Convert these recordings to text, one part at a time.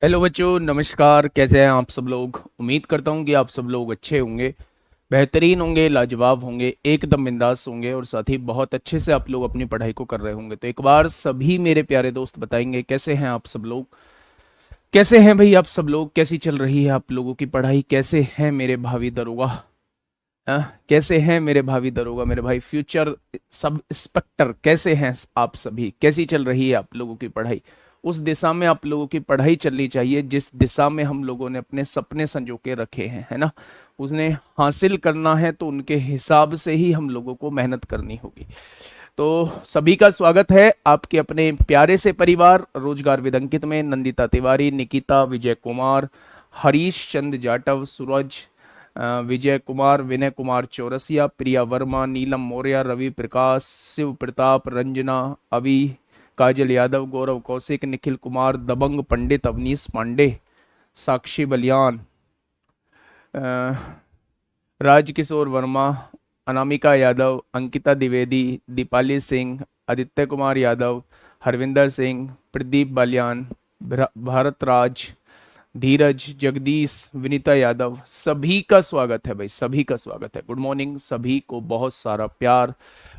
Hello बच्चों, नमस्कार। कैसे हैं आप सब लोग? उम्मीद करता हूं कि आप सब लोग अच्छे होंगे, बेहतरीन होंगे, लाजवाब होंगे, एकदम बिंदास होंगे और साथ ही बहुत अच्छे से आप लोग अपनी पढ़ाई को कर रहे होंगे। तो एक बार सभी मेरे प्यारे दोस्त बताएंगे कैसे हैं आप सब लोग। कैसे हैं भाई आप सब लोग? कैसी चल रही है आप लोगों की पढ़ाई? कैसे हैं मेरे भावी दरोगा? कैसे हैं मेरे भावी दरोगा, मेरे भाई फ्यूचर सब इंस्पेक्टर? कैसे हैं आप सभी? कैसी चल रही है आप लोगों की पढ़ाई? उस दिशा में आप लोगों की पढ़ाई चलनी चाहिए जिस दिशा में हम लोगों ने अपने सपने संजो के रखे हैं, है ना। उसने हासिल करना है तो उनके हिसाब से ही हम लोगों को मेहनत करनी होगी। तो सभी का स्वागत है आपके अपने प्यारे से परिवार रोजगार विद अंकित में। नंदिता तिवारी, निकिता, विजय कुमार, हरीश चंद जाटव, सूरज, विजय कुमार, विनय कुमार चौरसिया, प्रिया वर्मा, नीलम मौर्य, रवि प्रकाश, शिव प्रताप, रंजना, अवि, काजल यादव, गौरव कौशिक, निखिल कुमार, दबंग पंडित, अवनीश पांडे, साक्षी बलियान, राजकिशोर वर्मा, अनामिका यादव, अंकिता द्विवेदी, दीपाली सिंह, आदित्य कुमार यादव, हरविंदर सिंह, प्रदीप बालियान, भारत राज, धीरज, जगदीश, विनीता यादव, सभी का स्वागत है भाई, सभी का स्वागत है। गुड मॉर्निंग सभी को, बहुत सारा प्यार,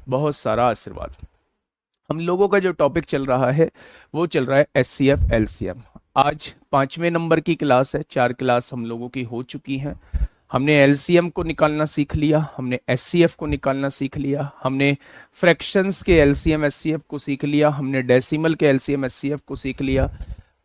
बहुत सारा आशीर्वाद। हम लोगों का जो टॉपिक चल रहा है वो चल रहा है एचसीएफ एलसीएम। आज 5वें नंबर की क्लास है। 4 क्लास हम लोगों की हो चुकी हैं। हमने एलसीएम को निकालना सीख लिया, हमने एचसीएफ को निकालना सीख लिया, हमने फ्रैक्शंस के एलसीएम एचसीएफ को सीख लिया, हमने डेसिमल के एलसीएम एचसीएफ को सीख लिया।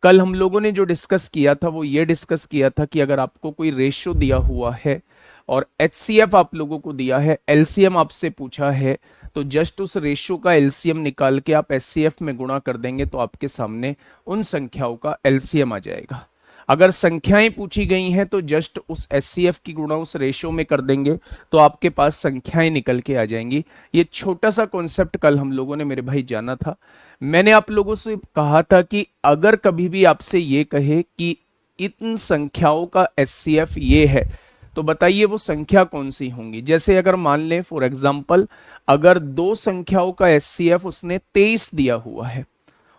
कल हम लोगों ने जो डिस्कस किया था वो ये डिस्कस किया था कि अगर आपको कोई रेशियो दिया हुआ है और एचसीएफ आप लोगों को दिया है, एलसीएम आपसे पूछा है, तो जस्ट उस रेशियो का एलसीएम निकाल के आप एचसीएफ में गुणा कर देंगे तो आपके सामने उन संख्याओं का एलसीएम आ जाएगा। अगर संख्याएं पूछी गई हैं तो जस्ट उस एचसीएफ की गुणा उस रेशियो में कर देंगे तो आपके पास संख्याएं निकल के आ जाएंगी। ये छोटा सा कॉन्सेप्ट कल हम लोगों ने मेरे भाई जाना था। मैंने आप लोगों से कहा था कि अगर कभी भी आपसे ये कहे कि इन संख्याओं का एचसीएफ ये है, तो बताइए वो संख्या कौन सी होंगी। जैसे अगर मान लें फॉर एग्जांपल, अगर दो संख्याओं का एचसीएफ उसने 23 दिया हुआ है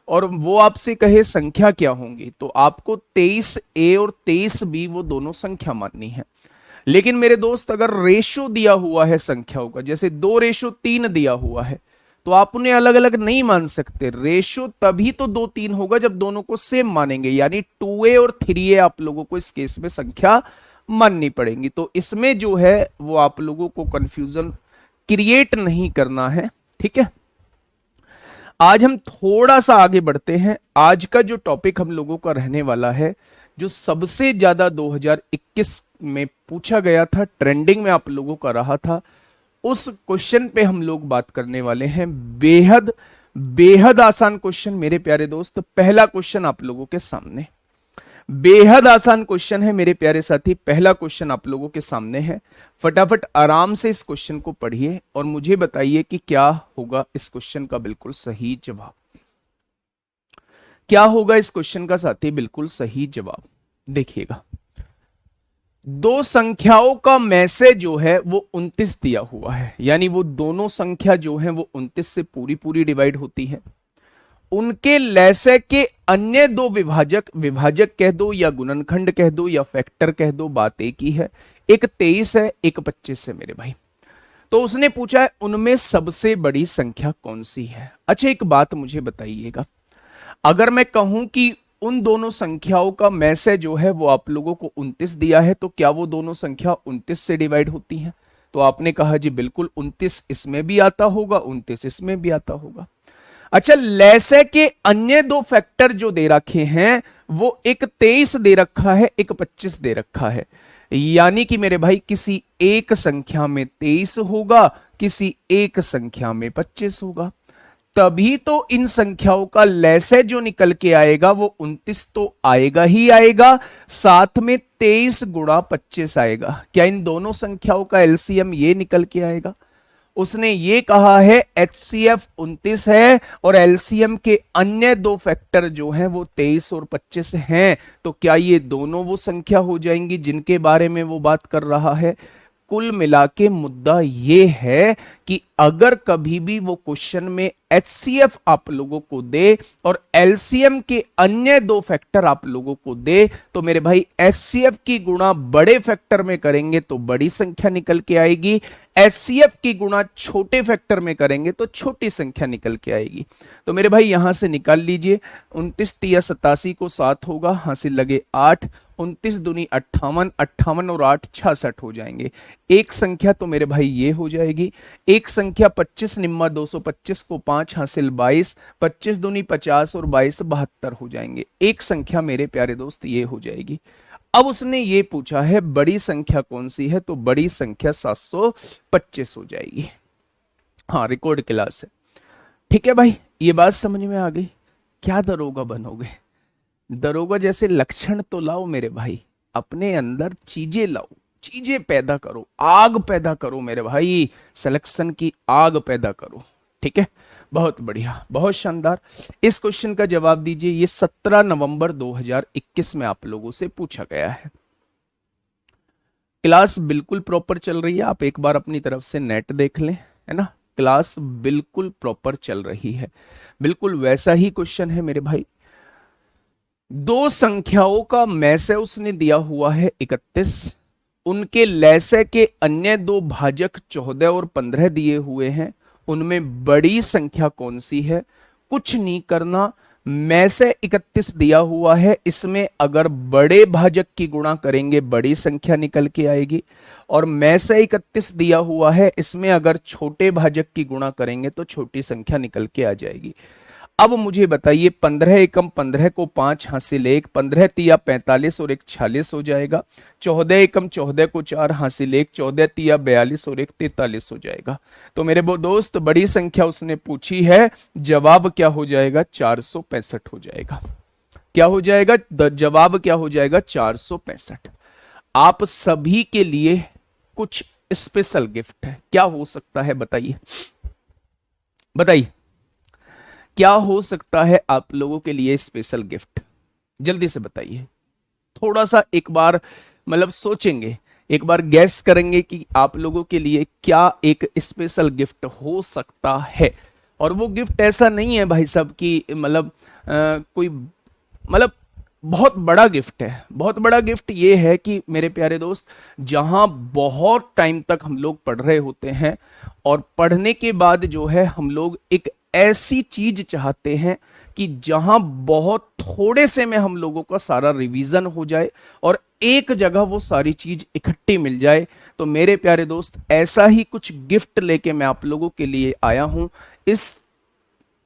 और वो आपसे कहे संख्या क्या होंगी, तो आपको 23A और 23B वो दोनों संख्या माननी है। लेकिन मेरे दोस्त अगर रेशो दिया हुआ है संख्याओं का, जैसे 2:3 दिया हुआ है, तो आप उन्हें अलग अलग नहीं मान सकते। रेशो तभी तो 2:3 होगा जब दोनों को सेम मानेंगे, यानी 2A और 3A आप लोगों को इस केस में संख्या माननी पड़ेगी। तो इसमें जो है वो आप लोगों को कंफ्यूजन क्रिएट नहीं करना है, ठीक है। आज हम थोड़ा सा आगे बढ़ते हैं। आज का जो टॉपिक हम लोगों का रहने वाला है, जो सबसे ज्यादा 2021 में पूछा गया था, ट्रेंडिंग में आप लोगों का रहा था, उस क्वेश्चन पे हम लोग बात करने वाले हैं। बेहद बेहद आसान क्वेश्चन मेरे प्यारे दोस्त। पहला क्वेश्चन आप लोगों के सामने, बेहद आसान क्वेश्चन है मेरे प्यारे साथी। पहला क्वेश्चन आप लोगों के सामने है। फटाफट आराम से इस क्वेश्चन को पढ़िए और मुझे बताइए कि क्या होगा इस क्वेश्चन का बिल्कुल सही जवाब। क्या होगा इस क्वेश्चन का साथी बिल्कुल सही जवाब? देखिएगा, दो संख्याओं का मैसे जो है वो 29 दिया हुआ है, यानी वो दोनों संख्या जो है वो 29 से पूरी पूरी डिवाइड होती है। उनके लैसे के अन्य दो विभाजक, विभाजक कह दो या गुणनखंड कह दो या फैक्टर कह दो, बात एक ही है। एक 23 है, एक 25 है मेरे भाई। तो उसने पूछा है उनमें सबसे बड़ी संख्या कौन सी है। अच्छा एक बात मुझे बताइएगा, अगर मैं कहूं कि उन दोनों संख्याओं का मैसे जो है वो आप लोगों को 29 दिया है, तो क्या वो दोनों संख्या 29 से डिवाइड होती हैं? तो आपने कहा जी बिल्कुल, 29 इसमें भी आता होगा, 29 इसमें भी आता होगा। अच्छा, लैसे के अन्य दो फैक्टर जो दे रखे हैं वो एक 23 दे रखा है, एक 25 दे रखा है, यानी कि मेरे भाई किसी एक संख्या में 23 होगा, किसी एक संख्या में 25 होगा। तभी तो इन संख्याओं का लैसे जो निकल के आएगा वो 29 तो आएगा ही आएगा, साथ में 23 गुणा 25 आएगा। क्या इन दोनों संख्याओं का एलसीएम ये निकल के आएगा? उसने ये कहा है एचसीएफ 29 है और एलसीएम के अन्य दो फैक्टर जो हैं वो 23 और 25 हैं। तो क्या ये दोनों वो संख्या हो जाएंगी जिनके बारे में वो बात कर रहा है? कुल मिला के मुद्दा ये है कि अगर कभी भी वो क्वेश्चन में HCF आप लोगों को दे और LCM के अन्य दो फैक्टर आप लोगों को दे, तो मेरे भाई HCF की गुणा बड़े फैक्टर में करेंगे तो बड़ी संख्या निकल के आएगी, HCF की गुणा छोटे फैक्टर में करेंगे तो छोटी संख्या निकल के आएगी। तो मेरे भाई यहां से निकाल लीजिए, 29 तिया 87 को 7 होगा, हासिल लगे 8, 29 दूनी 58, 58 और 8 66 हो जाएंगे। एक संख्या तो मेरे भाई ये हो जाएगी, एक संख्या 25 निम्मा 225 को 5 हासिल 22, 25 दूनी 50 और 22 72 हो जाएंगे। एक संख्या मेरे प्यारे दोस्त ये हो जाएगी। अब उसने ये पूछा है बड़ी संख्या कौन सी है, तो बड़ी संख्या 725 हो जाएगी। हाँ, रिकॉर्ड क्लास है। ठीक है भाई, ये बात समझ में आ गई। क्या दरोगा बनोगे? दरोगा जैसे लक्षण तो लाओ मेरे भाई, अपने अंदर चीजें लाओ, चीजें पैदा करो, आग पैदा करो मेरे भाई, सिलेक्शन की आग पैदा करो। ठीक है, बहुत बढ़िया, बहुत शानदार। इस क्वेश्चन का जवाब दीजिए। ये 17 नवंबर 2021 में आप लोगों से पूछा गया है। क्लास बिल्कुल प्रॉपर चल रही है, आप एक बार अपनी तरफ से नेट देख लें, है ना। क्लास बिल्कुल प्रॉपर चल रही है, बिल्कुल वैसा ही क्वेश्चन है मेरे भाई। दो संख्याओं का मैसे उसने दिया हुआ है 31, उनके लैसे के अन्य दो भाजक 14 और 15 दिए हुए हैं, उनमें बड़ी संख्या कौन सी है? कुछ नहीं करना, मैसे 31 दिया हुआ है, इसमें अगर बड़े भाजक की गुणा करेंगे बड़ी संख्या निकल के आएगी, और मैसे 31 दिया हुआ है, इसमें अगर छोटे भाजक की गुणा करेंगे तो छोटी संख्या निकल के आ जाएगी। अब मुझे बताइए, 15 एकम 15 को 5 हासिल 1, 15 तिया 45 और 1 46 हो जाएगा। 14 एकम 14 को 4 हासिल 1, 14 तिया 42 और 1 43 हो जाएगा। तो मेरे वो दोस्त, बड़ी संख्या उसने पूछी है, जवाब क्या हो जाएगा? 465 हो जाएगा। क्या हो जाएगा? जवाब क्या हो जाएगा? 465। आप सभी के लिए कुछ स्पेशल गिफ्ट है। क्या हो सकता है बताइए, बताइए क्या हो सकता है आप लोगों के लिए स्पेशल गिफ्ट? जल्दी से बताइए। थोड़ा सा एक बार मतलब सोचेंगे, एक बार गैस करेंगे कि आप लोगों के लिए क्या एक स्पेशल गिफ्ट हो सकता है। और वो गिफ्ट ऐसा नहीं है भाई साहब कि मतलब कोई मतलब बहुत बड़ा गिफ्ट है। बहुत बड़ा गिफ्ट ये है कि मेरे प्यारे दोस्त, जहां बहुत टाइम तक हम लोग पढ़ रहे होते हैं और पढ़ने के बाद जो है हम लोग एक ऐसी चीज चाहते हैं कि जहां बहुत थोड़े से में हम लोगों का सारा रिवीजन हो जाए और एक जगह वो सारी चीज इकट्ठी मिल जाए। तो मेरे प्यारे दोस्त, ऐसा ही कुछ गिफ्ट लेके मैं आप लोगों के लिए आया हूं। इस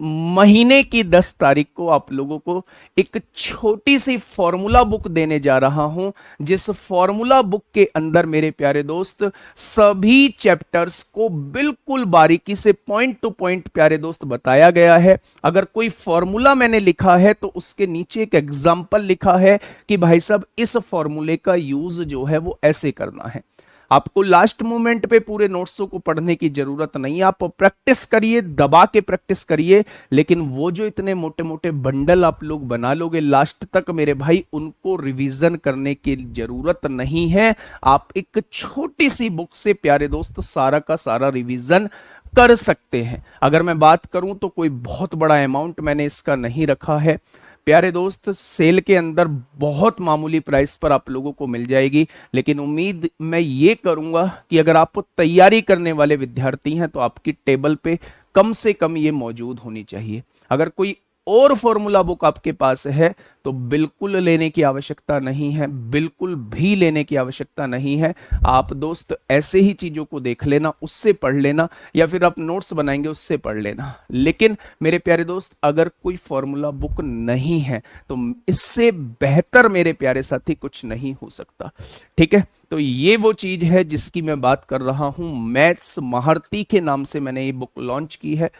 महीने की 10 तारीख को आप लोगों को एक छोटी सी फॉर्मूला बुक देने जा रहा हूं, जिस फॉर्मूला बुक के अंदर मेरे प्यारे दोस्त सभी चैप्टर्स को बिल्कुल बारीकी से पॉइंट टू पॉइंट प्यारे दोस्त बताया गया है। अगर कोई फॉर्मूला मैंने लिखा है तो उसके नीचे एक एग्जाम्पल लिखा है कि भाई साहब इस फॉर्मूले का यूज जो है वो ऐसे करना है। आपको लास्ट मोमेंट पे पूरे नोट्सों को पढ़ने की जरूरत नहीं, आप प्रैक्टिस करिए, दबा के प्रैक्टिस करिए, लेकिन वो जो इतने मोटे मोटे बंडल आप लोग बना लोगे लास्ट तक मेरे भाई, उनको रिवीजन करने की जरूरत नहीं है। आप एक छोटी सी बुक से प्यारे दोस्त सारा का सारा रिवीजन कर सकते हैं। अगर मैं बात करूं तो कोई बहुत बड़ा अमाउंट मैंने इसका नहीं रखा है प्यारे दोस्त, सेल के अंदर बहुत मामूली प्राइस पर आप लोगों को मिल जाएगी। लेकिन उम्मीद मैं ये करूंगा कि अगर आप तैयारी करने वाले विद्यार्थी हैं तो आपकी टेबल पे कम से कम ये मौजूद होनी चाहिए। अगर कोई और फॉर्मूला बुक आपके पास है तो बिल्कुल लेने की आवश्यकता नहीं है, बिल्कुल भी लेने की आवश्यकता नहीं है। आप दोस्त ऐसे ही चीजों को देख लेना, उससे पढ़ लेना, या फिर आप नोट्स बनाएंगे उससे पढ़ लेना। लेकिन मेरे प्यारे दोस्त, अगर कोई फॉर्मूला बुक नहीं है तो इससे बेहतर मेरे प्यारे साथी कुछ नहीं हो सकता। ठीक है, तो ये वो चीज है जिसकी मैं बात कर रहा हूं। मैथ्स महारथी के नाम से मैंने ये बुक लॉन्च की है।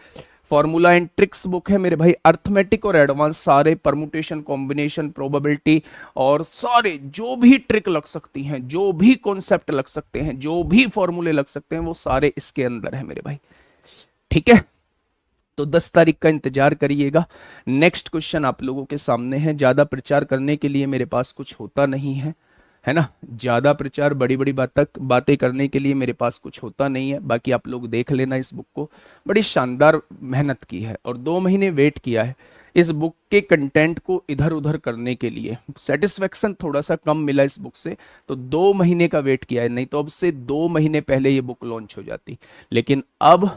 फॉर्मूला एंड ट्रिक्स बुक है मेरे भाई, अर्थमेटिक और एडवांस सारे परमुटेशन, कॉम्बिनेशन, प्रोबेबिलिटी और सारे जो भी ट्रिक लग सकती हैं, जो भी कॉन्सेप्ट लग सकते हैं, जो भी फॉर्मूले लग सकते हैं, वो सारे इसके अंदर है मेरे भाई। ठीक है, तो 10 तारीख का इंतजार करिएगा। नेक्स्ट क्वेश्चन आप लोगों के सामने है। ज्यादा प्रचार करने के लिए मेरे पास कुछ होता नहीं है, है ना। ज्यादा प्रचार बड़ी बड़ी बातें करने के लिए मेरे पास कुछ होता नहीं है। बाकी आप लोग देख लेना इस बुक को, बड़ी शानदार मेहनत की है और 2 महीने वेट किया है इस बुक के कंटेंट को इधर उधर करने के लिए। सेटिस्फेक्शन थोड़ा सा कम मिला इस बुक से, तो 2 महीने का वेट किया है, नहीं तो अब से 2 महीने पहले ये बुक लॉन्च हो जाती। लेकिन अब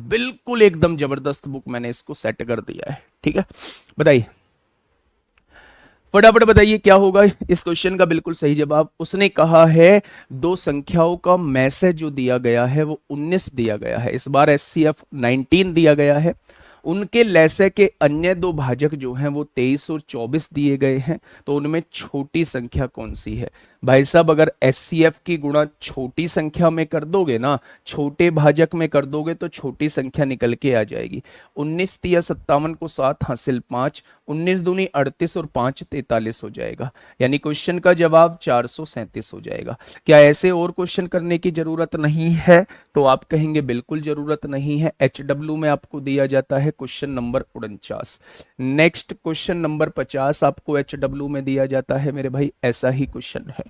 बिल्कुल एकदम जबरदस्त बुक मैंने इसको सेट कर दिया है। ठीक है, बताइए फटाफट बताइए क्या होगा इस क्वेश्चन का बिल्कुल सही जवाब। उसने कहा है दो संख्याओं का मैसेज जो दिया गया है वो 19 दिया गया है, इस बार एचसीएफ 19 दिया गया है। उनके लैसे के अन्य दो भाजक जो हैं वो 23 और 24 दिए गए हैं, तो उनमें छोटी संख्या कौन सी है? भाई साहब अगर एचसीएफ की गुणा छोटी संख्या में कर दोगे ना, छोटे भाजक में कर दोगे तो छोटी संख्या निकल के आ जाएगी। 19 तिया 57 को 7 हासिल 5, 19 दूनी 38 और 5 43 हो जाएगा, यानी क्वेश्चन का जवाब 437 हो जाएगा। क्या ऐसे और क्वेश्चन करने की जरूरत नहीं है? तो आप कहेंगे बिल्कुल जरूरत नहीं है। HW में आपको दिया जाता है question number 49। Next question number 50 आपको HW में दिया जाता है मेरे भाई, ऐसा ही क्वेश्चन है।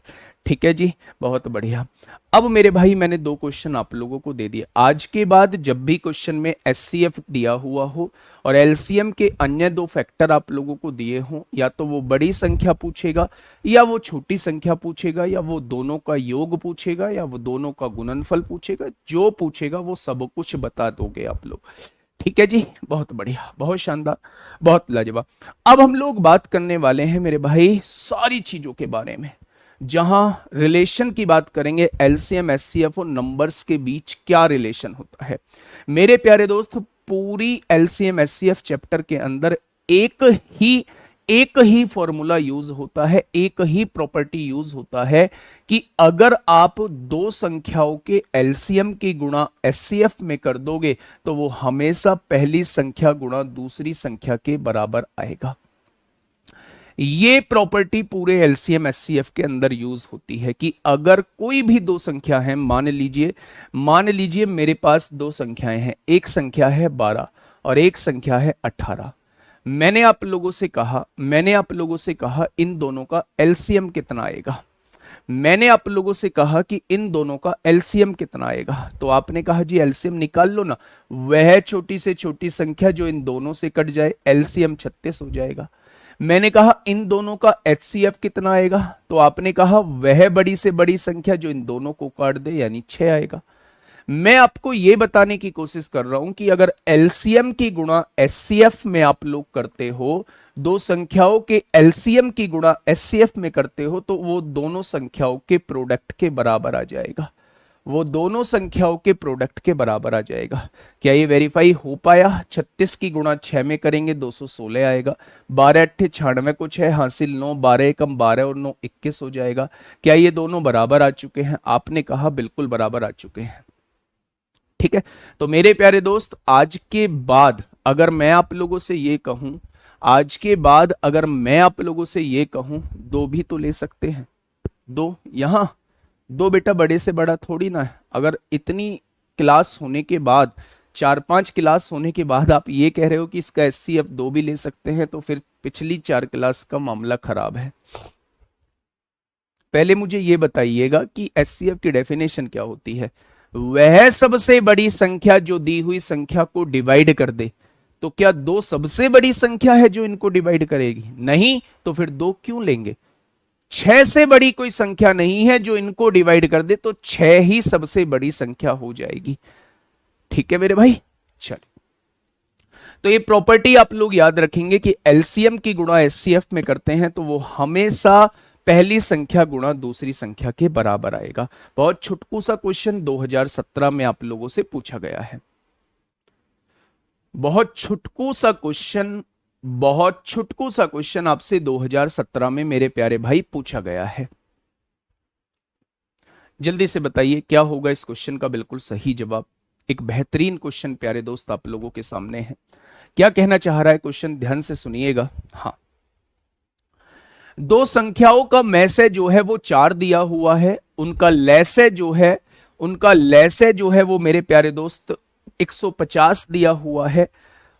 ठीक है जी, बहुत बढ़िया। अब मेरे भाई मैंने 2 क्वेश्चन आप लोगों को दे दिए। आज के बाद जब भी क्वेश्चन में एचसीएफ दिया हुआ हो और एलसीएम के अन्य 2 फैक्टर आप लोगों को दिए हों, या तो वो बड़ी संख्या पूछेगा या वो छोटी संख्या पूछेगा या वो दोनों का योग पूछेगा या वो दोनों का गुणनफल पूछेगा, जो पूछेगा वो सब कुछ बता दोगे आप लोग। ठीक है जी, बहुत बढ़िया, बहुत शानदार, बहुत लाजवाब। अब हम लोग बात करने वाले हैं मेरे भाई सारी चीजों के बारे में, जहां रिलेशन की बात करेंगे, एलसीएम एचसीएफ और नंबर्स के बीच क्या रिलेशन होता है। मेरे प्यारे दोस्त, पूरी एलसीएम एचसीएफ चैप्टर के अंदर एक ही फॉर्मूला यूज होता है, एक ही प्रॉपर्टी यूज होता है कि अगर आप 2 संख्याओं के एलसीएम की गुणा एचसीएफ में कर दोगे तो वो हमेशा पहली संख्या गुणा दूसरी संख्या के बराबर आएगा। ये प्रॉपर्टी पूरे एलसीएम एचसीएफ के अंदर यूज होती है कि अगर कोई भी 2 संख्या है, मान लीजिए मेरे पास 2 संख्याएं हैं, एक संख्या है 12 और एक संख्या है 18। मैंने आप लोगों से कहा इन दोनों का एलसीएम कितना आएगा। मैंने आप लोगों से कहा कि इन दोनों का एलसीएम कितना आएगा, तो आपने कहा जी एलसीएम निकाल लो ना। वह छोटी से छोटी संख्या जो इन दोनों से कट जाए, एलसीएम 36 हो जाएगा। मैंने कहा इन दोनों का एचसीएफ कितना आएगा, तो आपने कहा वह बड़ी से बड़ी संख्या जो इन दोनों को काट दे, यानी 6 आएगा। मैं आपको यह बताने की कोशिश कर रहा हूं कि अगर एलसीएम की गुणा एचसीएफ में आप लोग करते हो, 2 संख्याओं के एलसीएम की गुणा एचसीएफ में करते हो, तो वो दोनों संख्याओं के प्रोडक्ट के बराबर आ जाएगा। वो दोनों संख्याओं के प्रोडक्ट के बराबर आ जाएगा। क्या ये वेरीफाई हो पाया? 36 की गुणा 6 में करेंगे 216 आएगा। 12 अट्ठे 96 को 6 हासिल 9, 12 कम 12 और 9 21 हो जाएगा। क्या ये दोनों बराबर आ चुके हैं? आपने कहा बिल्कुल बराबर आ चुके हैं। ठीक है, तो मेरे प्यारे दोस्त, आज के बाद अगर मैं आप लोगों से ये कहूं, दो भी तो ले सकते हैं, दो यहां, दो बेटा बड़े से बड़ा थोड़ी ना है। अगर इतनी क्लास होने के बाद, 4-5 क्लास होने के बाद आप ये कह रहे हो कि इसका एचसीएफ 2 भी ले सकते हैं, तो फिर पिछली 4 क्लास का मामला खराब है। पहले मुझे ये बताइएगा कि एचसीएफ की डेफिनेशन क्या होती है। वह सबसे बड़ी संख्या जो दी हुई संख्या को डिवाइड कर दे। तो क्या 2 सबसे बड़ी संख्या है जो इनको डिवाइड करेगी? नहीं, तो फिर 2 क्यों लेंगे? 6 से बड़ी कोई संख्या नहीं है जो इनको डिवाइड कर दे, तो 6 ही सबसे बड़ी संख्या हो जाएगी। ठीक है मेरे भाई, चलिए, तो ये प्रॉपर्टी आप लोग याद रखेंगे कि एलसीएम की गुणा एचसीएफ में करते हैं तो वो हमेशा पहली संख्या गुणा दूसरी संख्या के बराबर आएगा। बहुत छुटकू सा क्वेश्चन 2017 में आप लोगों से पूछा गया है। बहुत छुटकू सा क्वेश्चन आपसे 2017 में मेरे प्यारे भाई पूछा गया है। जल्दी से बताइए क्या होगा इस क्वेश्चन का बिल्कुल सही जवाब। एक बेहतरीन क्वेश्चन प्यारे दोस्त आप लोगों के सामने है। क्या कहना चाह रहा है क्वेश्चन, ध्यान से सुनिएगा। हाँ, 2 संख्याओं का मैसे जो है वो 4 दिया हुआ है, उनका लैसे जो है वो मेरे प्यारे दोस्त 150 दिया हुआ है।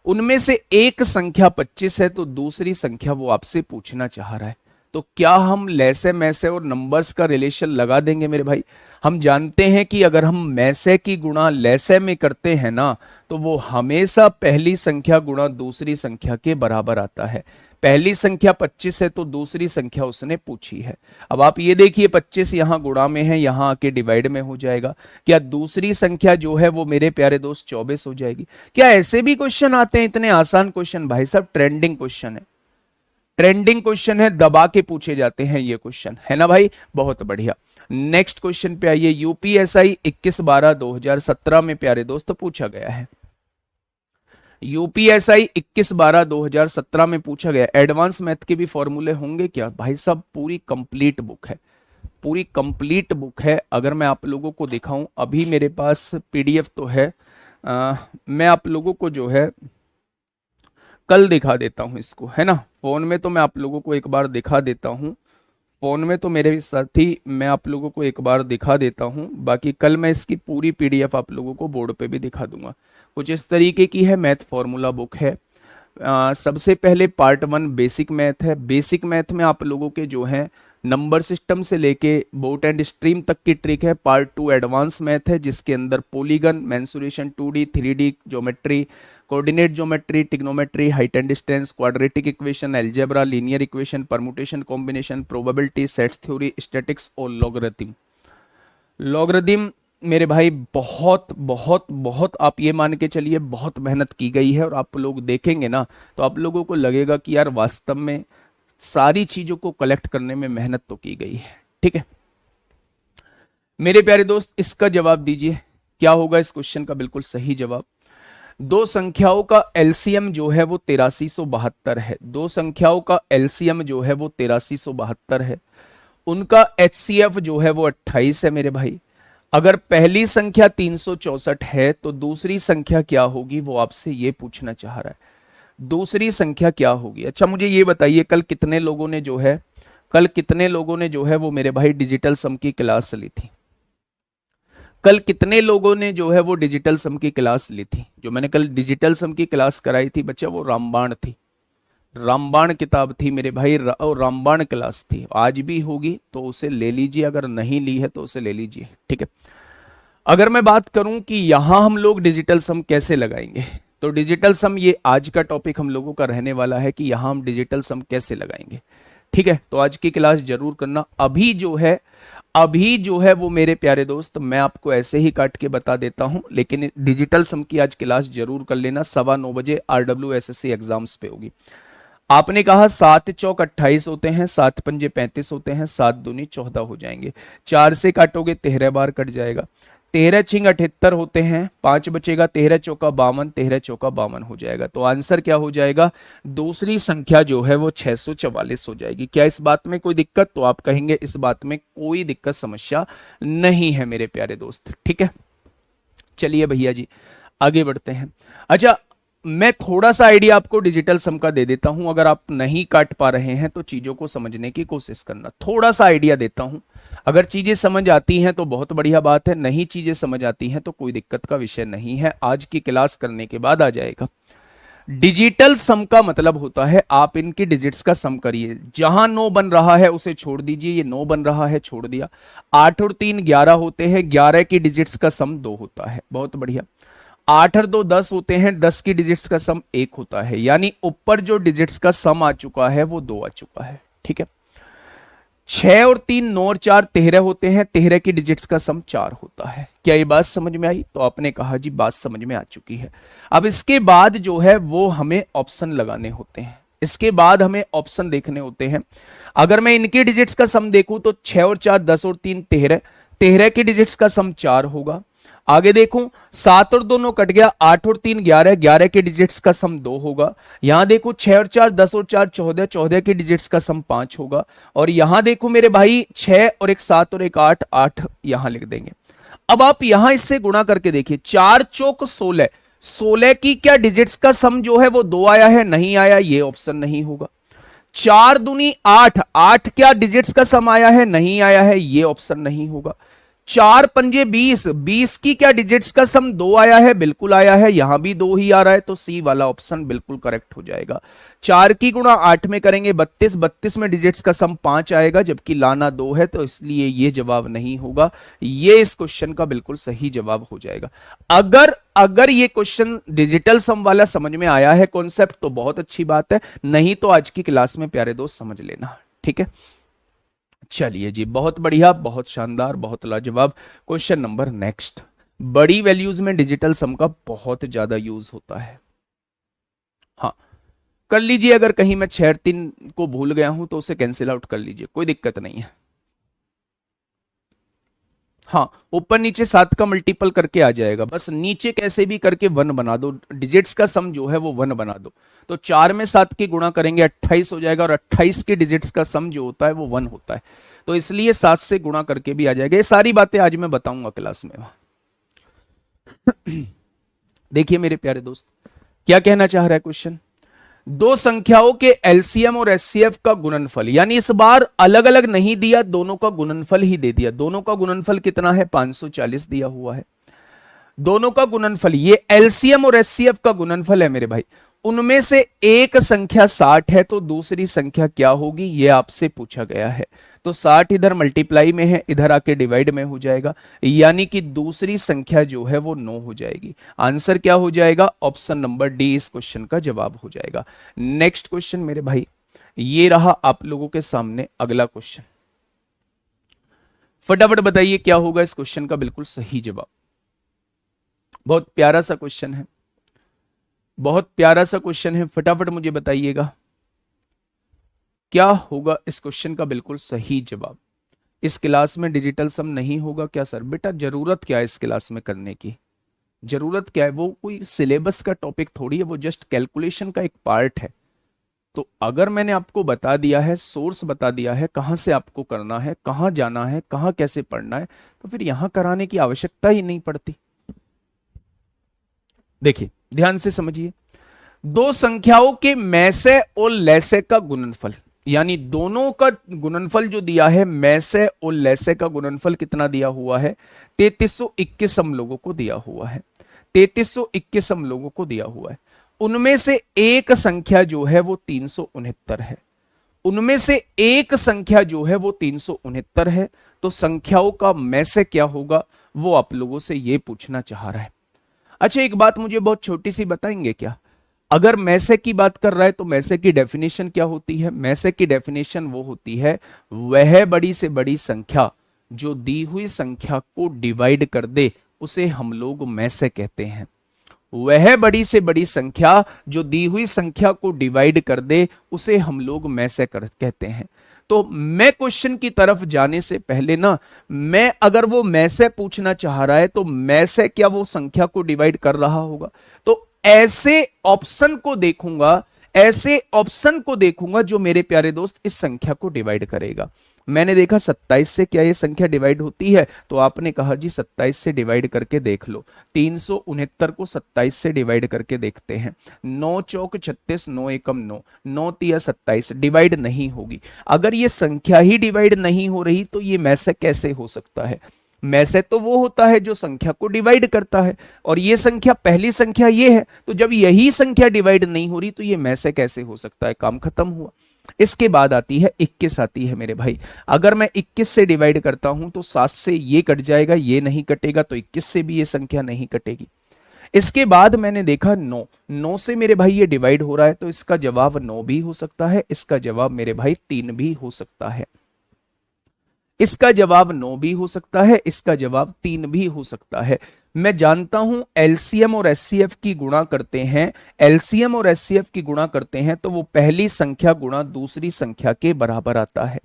उनमें से एक संख्या 25 है, तो दूसरी संख्या वो आपसे पूछना चाह रहा है। तो क्या हम लैसे मैसे और नंबर्स का रिलेशन लगा देंगे मेरे भाई? हम जानते हैं कि अगर हम मैसे की गुणा लैसे में करते हैं ना, तो वो हमेशा पहली संख्या गुणा दूसरी संख्या के बराबर आता है। पहली संख्या 25 है तो दूसरी संख्या उसने पूछी है। अब आप ये देखिए 25 यहां गुणा में है, यहां आके डिवाइड में हो जाएगा। क्या दूसरी संख्या जो है वो मेरे प्यारे दोस्त 24 हो जाएगी? क्या ऐसे भी क्वेश्चन आते हैं? इतने आसान क्वेश्चन भाई साहब, ट्रेंडिंग क्वेश्चन है, ट्रेंडिंग क्वेश्चन है, दबा के पूछे जाते हैं ये क्वेश्चन, है ना भाई? बहुत बढ़िया। नेक्स्ट क्वेश्चन पे आइए। यूपीएसआई 21/12/2017 में प्यारे दोस्त पूछा गया है। यूपीएसआई 21/12/2017 में पूछा गया। एडवांस मैथ के भी फॉर्मूले होंगे क्या? भाई साहब पूरी कंप्लीट बुक है, पूरी कंप्लीट बुक है। अगर मैं आप लोगों को दिखाऊं, अभी मेरे पास पीडीएफ तो है, मैं आप लोगों को जो है कल दिखा देता हूं इसको, है ना? फोन में तो मैं आप लोगों को एक बार दिखा देता हूं, फोन में तो मेरे साथ ही मैं आप लोगों को एक बार दिखा देता हूं। बाकी कल मैं इसकी पूरी पीडीएफ आप लोगों को बोर्ड पे भी दिखा दूंगा। कुछ इस तरीके की है, मैथ फॉर्मूला बुक है। सबसे पहले पार्ट 1 बेसिक मैथ है। बेसिक मैथ में आप लोगों के जो है नंबर सिस्टम से लेके बोट एंड स्ट्रीम तक की ट्रिक है। पार्ट 2 एडवांस मैथ है, जिसके अंदर polygon, mensuration, 2D 3D geometry, coordinate geometry, trigonometry, height and distance, quadratic equation, algebra, linear equation, permutation, combination, probability, sets theory, statics और logarithm. Logarithm मेरे भाई बहुत बहुत बहुत आप ये मान के चलिए बहुत मेहनत की गई है, और आप लोग देखेंगे ना तो आप लोगों को लगेगा कि यार वास्तव में सारी चीजों को कलेक्ट करने में मेहनत तो की गई है। ठीक है मेरे प्यारे दोस्त, इसका जवाब दीजिए क्या होगा इस क्वेश्चन का बिल्कुल सही जवाब। दो संख्याओं का एलसीएम जो है वो 8372 है। दो संख्याओं का एलसीएम जो है वो 8372 है। उनका एचसीएफ जो है वो 28 है मेरे भाई। अगर पहली संख्या 364 है तो दूसरी संख्या क्या होगी, वो आपसे ये पूछना चाह रहा है। दूसरी संख्या क्या होगी? अच्छा मुझे ये बताइए, कल कितने लोगों ने जो है वो मेरे भाई डिजिटल सम की क्लास ली थी? कल कितने लोगों ने जो है वो डिजिटल सम की क्लास ली थी? जो मैंने कल डिजिटल सम की क्लास कराई थी बच्चा, वो रामबाण थी, रामबाण किताब थी मेरे भाई, और रामबाण क्लास थी। आज भी होगी तो उसे ले लीजिए, अगर नहीं ली है तो उसे ले लीजिए। ठीक है, अगर मैं बात करूं कि यहां हम लोग डिजिटल सम कैसे लगाएंगे, तो डिजिटल सम ये आज का टॉपिक हम लोगों का रहने वाला है कि यहां हम डिजिटल सम कैसे लगाएंगे। ठीक है, तो आज की क्लास जरूर करना। अभी जो है वो मेरे प्यारे दोस्त मैं आपको ऐसे ही काट के बता देता हूं, लेकिन डिजिटल सम की आज क्लास जरूर कर लेना। 9:15 बजे RWSSC एग्जाम्स पे होगी। आपने कहा 7 चौक 28 होते हैं, 7 पंजे 35 होते हैं, 7 दूनी 14 हो जाएंगे। 4 से काटोगे 13 बार कट जाएगा। 13 छिंग 78 होते हैं, 5 बचेगा, 13 चौका 52, 13 चौका 52 हो जाएगा। तो आंसर क्या हो जाएगा? दूसरी संख्या जो है वो 644 हो जाएगी। क्या इस बात में कोई दिक्कत? तो आप कहेंगे इस बात में कोई दिक्कत समस्या नहीं है मेरे प्यारे दोस्त। ठीक है, चलिए भैया जी आगे बढ़ते हैं। अच्छा मैं थोड़ा सा आइडिया आपको डिजिटल सम का दे देता हूं, अगर आप नहीं काट पा रहे हैं तो चीजों को समझने की कोशिश करना। थोड़ा सा आइडिया देता हूं, अगर चीजें समझ आती हैं तो बहुत बढ़िया बात है, नहीं चीजें समझ आती हैं तो कोई दिक्कत का विषय नहीं है, आज की क्लास करने के बाद आ जाएगा। डिजिटल सम का मतलब होता है आप इनकी डिजिट्स का सम करिए। जहां 9 बन रहा है उसे छोड़ दीजिए, ये 9 बन रहा है छोड़ दिया। 8 और 3 11 होते हैं, 11 की डिजिट्स का सम 2 होता है। बहुत बढ़िया। 8 और 2 10 होते हैं, 10 की डिजिट्स का सम 1 होता है। यानी ऊपर जो डिजिट्स का सम आ चुका है वो 2 आ चुका है। ठीक है, 6 और 3 9 और 4 13 होते हैं, 13 की डिजिट्स का सम 4 होता है। क्या ये बात समझ में आई? तो आपने कहा जी बात समझ में आ चुकी है। अब इसके बाद जो है वो हमें ऑप्शन लगाने होते हैं, इसके बाद हमें ऑप्शन देखने होते हैं। अगर मैं इनकी डिजिट्स का सम देखूं तो 6 और 4 10 और 3 13, 13 की डिजिट्स का सम 4 होगा। आगे देखूं 7 और 2 कट गया, 8 और 3 11, 11 के डिजिट्स का सम 2 होगा। यहां देखो 6 और 4 10 और 4 14, 14 के डिजिट्स का सम 5 होगा। और यहां देखो मेरे भाई 6 और एक 7 और एक 8, 8 यहां लिख देंगे। अब आप यहां इससे गुणा करके देखिए, 4 चौक 16, 16 की क्या डिजिट्स का सम जो है वो 2 आया है? नहीं आया, ये ऑप्शन नहीं होगा। 4 दूनी 8, 8 क्या डिजिट्स का सम आया है? नहीं आया है, ये ऑप्शन नहीं होगा। 4 पंजे 20, 20 की क्या डिजिट्स का सम 2 आया है, बिल्कुल आया है, यहां भी 2 ही आ रहा है, तो सी वाला ऑप्शन बिल्कुल करेक्ट हो जाएगा। 4 की गुणा 8 में करेंगे 32, 32 में डिजिट्स का सम 5 आएगा, जबकि लाना 2 है, तो इसलिए ये जवाब नहीं होगा। ये इस क्वेश्चन का बिल्कुल सही जवाब हो जाएगा। अगर अगर ये क्वेश्चन डिजिटल सम वाला समझ में आया है कॉन्सेप्ट, तो बहुत अच्छी बात है, नहीं तो आज की क्लास में प्यारे दोस्त समझ लेना, ठीक है। चलिए जी, बहुत बढ़िया, बहुत शानदार, बहुत लाजवाब। Question number next. बड़ी वैल्यूज में डिजिटल सम का बहुत ज्यादा यूज होता है। हाँ, कर लीजिए, अगर कहीं मैं 6 और 3 को भूल गया हूं तो उसे कैंसिल आउट कर लीजिए, कोई दिक्कत नहीं है। हाँ, ऊपर नीचे 7 का मल्टीपल करके आ जाएगा, बस नीचे कैसे भी करके 1 बना दो, डिजिट्स का सम जो है वो 1 बना दो। तो 4 में 7 की गुणा करेंगे 28 हो जाएगा, और 28 के डिजिट्स का सम जो होता है वो 1 होता है, तो इसलिए 7 से गुणा करके भी आ जाएगा। ये सारी बातें आज मैं बताऊंगा क्लास में। देखिए मेरे प्यारे दोस्त, क्या कहना चाह रहा है क्वेश्चन। दो संख्याओं के एलसीएम और एचसीएफ का गुणनफल, यानी इस बार अलग अलग नहीं दिया, दोनों का गुणनफल ही दे दिया। दोनों का गुणनफल कितना है, 540 दिया हुआ है। दोनों का गुणनफल, ये एलसीएम और एचसीएफ का गुणनफल है मेरे भाई। उनमें से एक संख्या 60 है, तो दूसरी संख्या क्या होगी, ये आपसे पूछा गया है। तो 60 इधर मल्टीप्लाई में है, इधर आके डिवाइड में हो जाएगा, यानी कि दूसरी संख्या जो है वो 9 हो जाएगी। आंसर क्या हो जाएगा, ऑप्शन नंबर डी इस क्वेश्चन का जवाब हो जाएगा। नेक्स्ट क्वेश्चन मेरे भाई, ये रहा आप लोगों के सामने अगला क्वेश्चन। फटाफट बताइए क्या होगा इस क्वेश्चन का बिल्कुल सही जवाब। बहुत प्यारा सा क्वेश्चन है, बहुत प्यारा सा क्वेश्चन है, फटाफट मुझे बताइएगा क्या होगा इस क्वेश्चन का बिल्कुल सही जवाब। इस क्लास में डिजिटल सम नहीं होगा क्या सर? बेटा जरूरत क्या है इस क्लास में करने की, जरूरत क्या है, वो कोई सिलेबस का टॉपिक थोड़ी है, वो जस्ट कैलकुलेशन का एक पार्ट है। तो अगर मैंने आपको बता दिया है, सोर्स बता दिया है, कहां से आपको करना है, कहां जाना है, कहां कैसे पढ़ना है, तो फिर यहां कराने की आवश्यकता ही नहीं पड़ती। देखिए ध्यान से समझिए, दो संख्याओं के में से और लैसे का गुणनफल, यानी दोनों का गुणनफल जो दिया है, में से और लैसे का गुणनफल कितना दिया हुआ है, 3321 हम लोगों को दिया हुआ है, 3321 हम लोगों को दिया हुआ है। उनमें से एक संख्या जो है वो 369 है, उनमें से एक संख्या जो है वो 369 है। तो संख्याओं का में से क्या होगा, वो आप लोगों से ये पूछना चाह रहा है। अच्छा एक बात मुझे बहुत छोटी सी बताएंगे क्या, अगर मैसे की बात कर रहा है तो मैसे की डेफिनेशन क्या होती है? मैसे की डेफिनेशन वो होती है, वह बड़ी से बड़ी संख्या जो दी हुई संख्या को डिवाइड कर दे उसे हम लोग मैसे कहते हैं। वह बड़ी से बड़ी संख्या जो दी हुई संख्या को डिवाइड कर दे उसे हम लोग मैसे कहते हैं। तो मैं क्वेश्चन की तरफ जाने से पहले ना, मैं अगर वो में से पूछना चाह रहा है तो में से क्या वो संख्या को डिवाइड कर रहा होगा, तो ऐसे ऑप्शन को देखूंगा, ऐसे ऑप्शन को देखूंगा जो मेरे प्यारे दोस्त इस संख्या को डिवाइड करेगा। मैंने देखा 27 से क्या ये संख्या डिवाइड होती है, तो आपने कहा जी 27 से डिवाइड करके देख लो। 369 को 27 से डिवाइड करके देखते हैं। 9 चौक 36, 9 एकम 9, 9 तिया 27, डिवाइड नहीं होगी। अगर ये संख्या ही डिवाइड नहीं हो रही तो ये में से कैसे हो सकता है? में से तो वो होता है जो संख्या को डिवाइड करता है, और ये संख्या पहली संख्या ये है, तो जब यही संख्या डिवाइड नहीं हो रही तो ये में से कैसे हो सकता है? काम खत्म हुआ। इसके बाद आती है 21 आती है मेरे भाई। अगर मैं 21 से डिवाइड करता हूं तो 7 से ये कट जाएगा, ये नहीं कटेगा, तो 21 से भी ये संख्या नहीं कटेगी। इसके बाद मैंने देखा 9, 9 से मेरे भाई ये डिवाइड हो रहा है, तो इसका जवाब 9 भी हो सकता है, इसका जवाब मेरे भाई 3 भी हो सकता है, इसका जवाब 9 भी हो सकता है, इसका जवाब 3 भी हो सकता है। मैं जानता हूं एलसीएम और एचसीएफ की गुणा करते हैं, एलसीएम और एचसीएफ की गुणा करते हैं तो वो पहली संख्या गुणा दूसरी संख्या के बराबर आता है।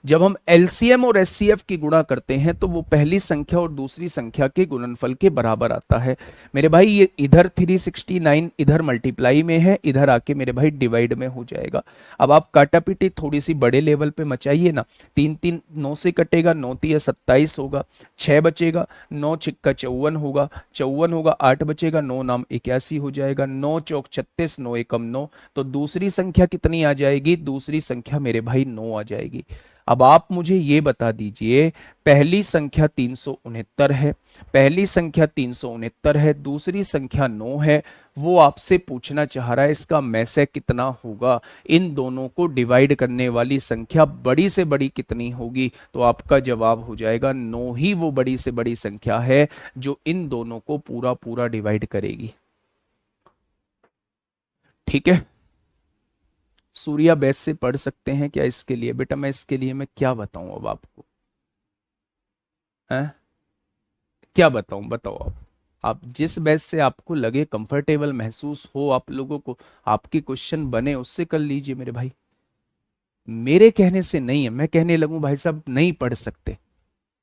जब हम एलसीएम और एचसीएफ की गुणा करते हैं तो वो पहली संख्या और दूसरी संख्या के गुणनफल के बराबर आता है। मेरे भाई ये इधर 369 इधर मल्टीप्लाई में है, इधर आके मेरे भाई डिवाइड में हो जाएगा। अब आप काटापीटी थोड़ी सी बड़े लेवल पे मचाइए ना, 3 3 9 से कटेगा, 9 तिया 27 होगा, 6 बचेगा, 9 छिक्का 54 होगा, 54 होगा, 8 बचेगा, 9 नाम 81 हो जाएगा, 9 चौक 36, 9 एकम 9, तो दूसरी संख्या कितनी आ जाएगी? दूसरी संख्या मेरे भाई 9 आ जाएगी। अब आप मुझे ये बता दीजिए, पहली संख्या 369 है, पहली संख्या 369 है, दूसरी संख्या 9 है, वो आपसे पूछना चाह रहा है इसका मैसे कितना होगा, इन दोनों को डिवाइड करने वाली संख्या बड़ी से बड़ी कितनी होगी। तो आपका जवाब हो जाएगा 9 ही वो बड़ी से बड़ी संख्या है जो इन दोनों को पूरा पूरा डिवाइड करेगी। ठीक है, सूर्या बैच से पढ़ सकते हैं क्या इसके लिए? बेटा मैं इसके लिए मैं क्या बताऊं अब आपको, है क्या बताऊं, बताओ आप जिस बैच से आपको लगे कंफर्टेबल महसूस हो आप लोगों को, आपके क्वेश्चन बने उससे कर लीजिए मेरे भाई। मेरे कहने से नहीं है, मैं कहने लगूं भाई साहब नहीं पढ़ सकते